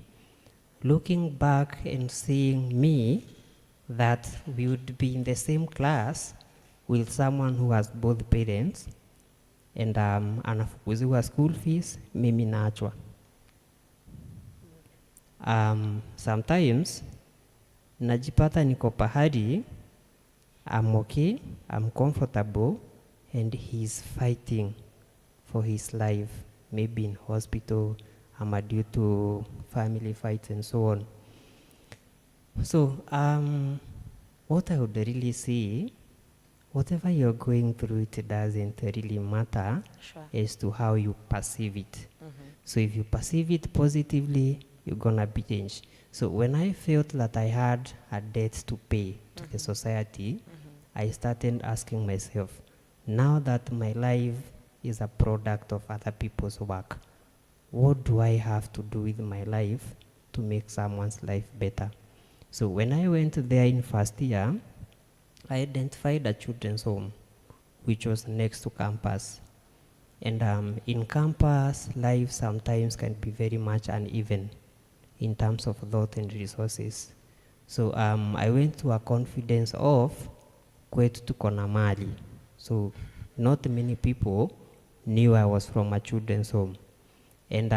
looking back and seeing me, that we would be in the same class with someone who has both parents, and anafukuziwa school fees, mimi naachwa. Sometimes najipata niko pahali, I'm okay, I'm comfortable, and he's fighting for his life, maybe in hospital, due to family fights and so on. So what I would really say, whatever you're going through, it doesn't really matter. Sure. As to how you perceive it. So if you perceive it positively, you're gonna be changed. So when I felt that I had a debt to pay to the society, I started asking myself, now that my life is a product of other people's work, what do I have to do with my life to make someone's life better? So when I went there in first year, I identified a children's home, which was next to campus. And in campus, life sometimes can be very much uneven in terms of thought and resources. So I went to a confidence of kwetu tuko na mali, So not many people knew I was from a children's home. And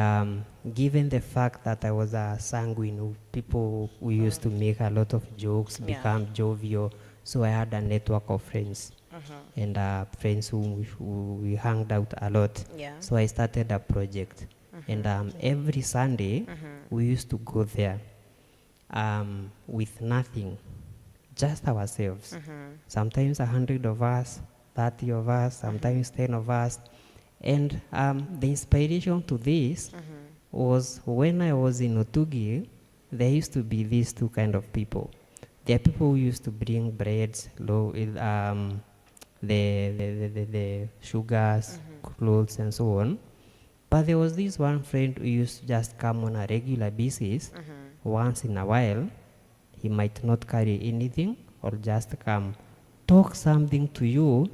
given the fact that I was a sanguine, people we used to make a lot of jokes, Yeah. become jovial. So I had a network of friends and friends who we hung out a lot. Yeah. So I started a project. And every Sunday, we used to go there with nothing, just ourselves. Sometimes 100 of us, 30 of us, sometimes 10 of us. And the inspiration to this was when I was in Otugi, there used to be these two kind of people. There are people who used to bring breads, the sugars, clothes, and so on. But there was this one friend who used to just come on a regular basis. Once in a while, he might not carry anything or just come, talk something to you,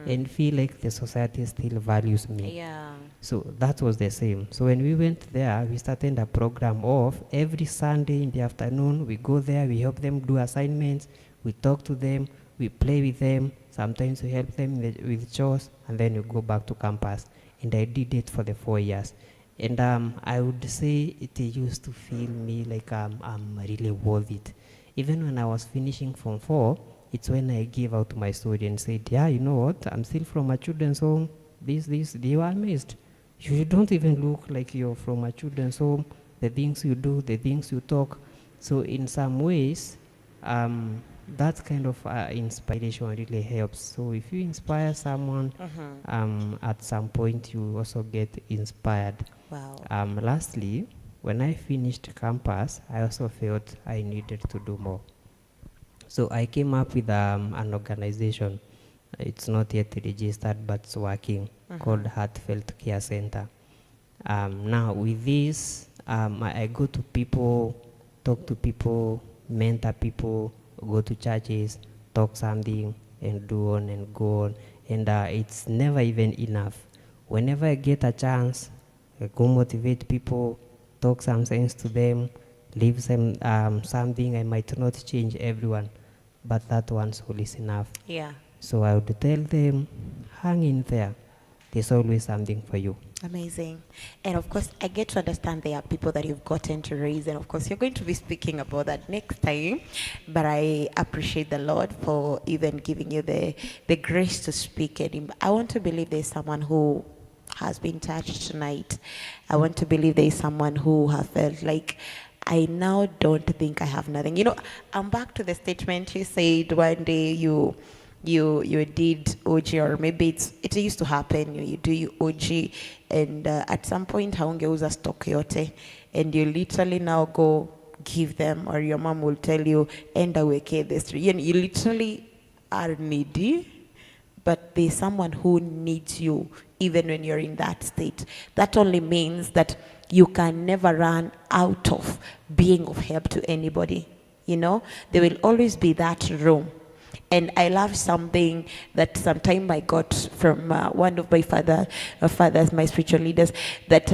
and feel like the society still values me. Yeah. So that was the same. So when we went there, we started a program of every Sunday in the afternoon, we go there, we help them do assignments, we talk to them, we play with them, sometimes we help them with chores, and then we go back to campus. And I did it for the 4 years. And I would say it used to feel me like I'm really worth it. Even when I was finishing Form 4, it's when I gave out my story and said, yeah, you know what, I'm still from a children's home. They were amazed. You don't even look like you're from a children's home. The things you do, the things you talk. So in some ways, that kind of inspiration really helps. So if you inspire someone, at some point you also get inspired. Wow. Lastly, when I finished campus, I also felt I needed to do more. So I came up with an organization. It's not yet registered, but it's working, called Heartfelt Care Center. Now with this, I go to people, talk to people, mentor people, go to churches, talk something, and do on and go on. And it's never even enough. Whenever I get a chance, I go motivate people, talk some sense to them, leave them something. I might not change everyone, but that one soul is enough. Yeah. So I would tell them, hang in there. There's always something for you. Amazing. And of course, I get to understand there are people that you've gotten to raise. And of course, you're going to be speaking about that next time. But I appreciate the Lord for even giving you the grace to speak. And I want to believe there's someone who has been touched tonight. I want to believe there's someone who has felt like, I now don't think I have nothing. You know, I'm back to the statement you said one day you did OG, or maybe it used to happen, you do OG, and at some point haungeuza stock yote, and you literally now go give them, or your mom will tell you, enda weke this. You literally are needy, but there's someone who needs you even when you're in that state. That only means that you can never run out of being of help to anybody. You know, there will always be that room. And I love something that sometime I got from one of my fathers, my spiritual leaders, that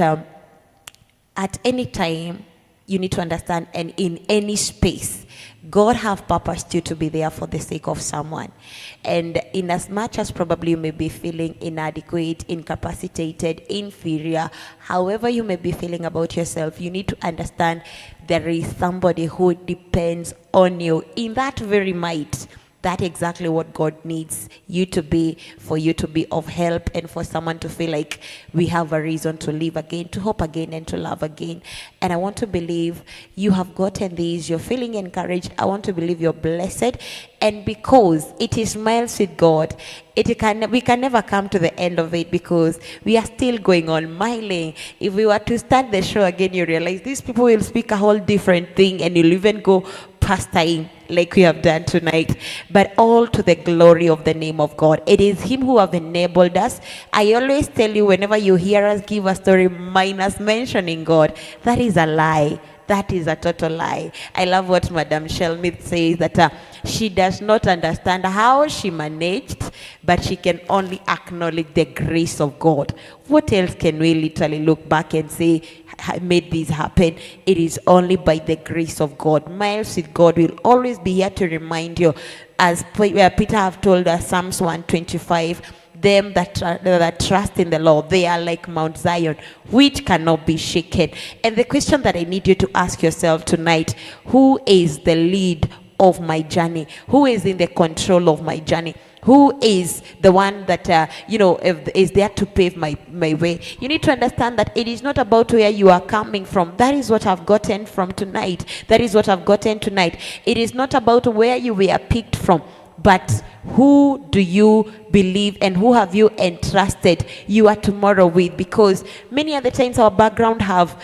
at any time, you need to understand, and in any space, God have purposed you to be there for the sake of someone. And in as much as probably you may be feeling inadequate, incapacitated, inferior, however you may be feeling about yourself, you need to understand there is somebody who depends on you in that very might. That's exactly what God needs you to be, for you to be of help, and for someone to feel like we have a reason to live again, to hope again, and to love again. And I want to believe you have gotten these, you're feeling encouraged. I want to believe you're blessed. And because it is miles with God, we can never come to the end of it, because we are still going on miling. If we were to start the show again, you realize these people will speak a whole different thing, and you'll even go past time like we have done tonight. But all to the glory of the name of God. It is Him who have enabled us. I always tell you, whenever you hear us give a story minus mentioning God, that is a lie. That is a total lie. I love what Madam Shelmith says, that she does not understand how she managed, but she can only acknowledge the grace of God. What else can we literally look back and say made this happen? It is only by the grace of God. Miles with God will always be here to remind you, as Peter have told us, Psalms 125, them that trust in the Lord, they are like Mount Zion, which cannot be shaken. And the question that I need you to ask yourself tonight: who is the lead of my journey? Who is in the control of my journey? Who is the one that, is there to pave my way? You need to understand that it is not about where you are coming from. That is what I've gotten from tonight. That is what I've gotten tonight. It is not about where you were picked from, but who do you believe and who have you entrusted your tomorrow with? Because many other times our background have,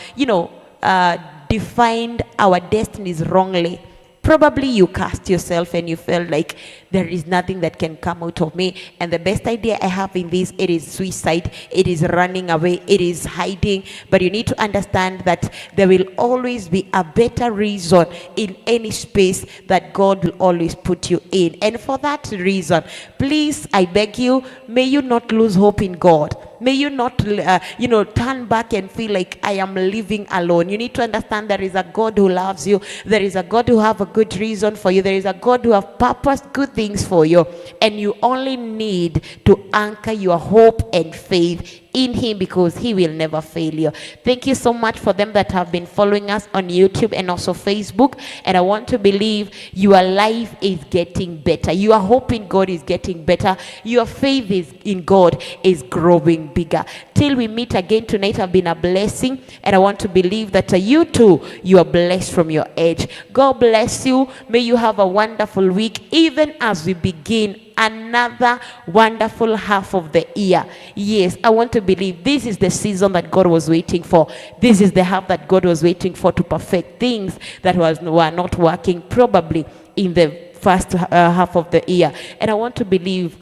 defined our destinies wrongly. Probably you cast yourself and you felt like there is nothing that can come out of me. And the best idea I have in this, it is suicide, it is running away, it is hiding. But you need to understand that there will always be a better reason in any space that God will always put you in. And for that reason, please, I beg you, may you not lose hope in God. May you not, turn back and feel like I am living alone. You need to understand there is a God who loves you. There is a God who have a good reason for you. There is a God who have purposed good things for you. And you only need to anchor your hope and faith in Him, because He will never fail you. Thank you so much for them that have been following us on YouTube and also Facebook. And I want to believe your life is getting better. Your hope in God is getting better. Your faith in God is growing bigger. Till we meet again tonight, have been a blessing. And I want to believe that you too, you are blessed from your edge. God bless you. May you have a wonderful week, even as we begin another wonderful half of the year. Yes, I want to believe this is the season that God was waiting for. This is the half that God was waiting for to perfect things that were not working probably in the first half of the year. And I want to believe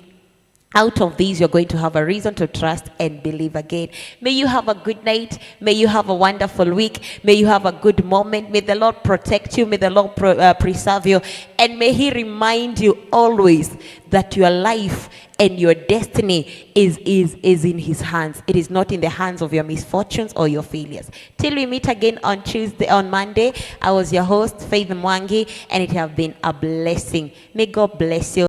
out of these, you're going to have a reason to trust and believe again. May you have a good night. May you have a wonderful week. May you have a good moment. May the Lord protect you. May the Lord preserve you. And may He remind you always that your life and your destiny is in His hands. It is not in the hands of your misfortunes or your failures. Till we meet again on Monday, I was your host, Faith Mwangi, and it has been a blessing. May God bless you.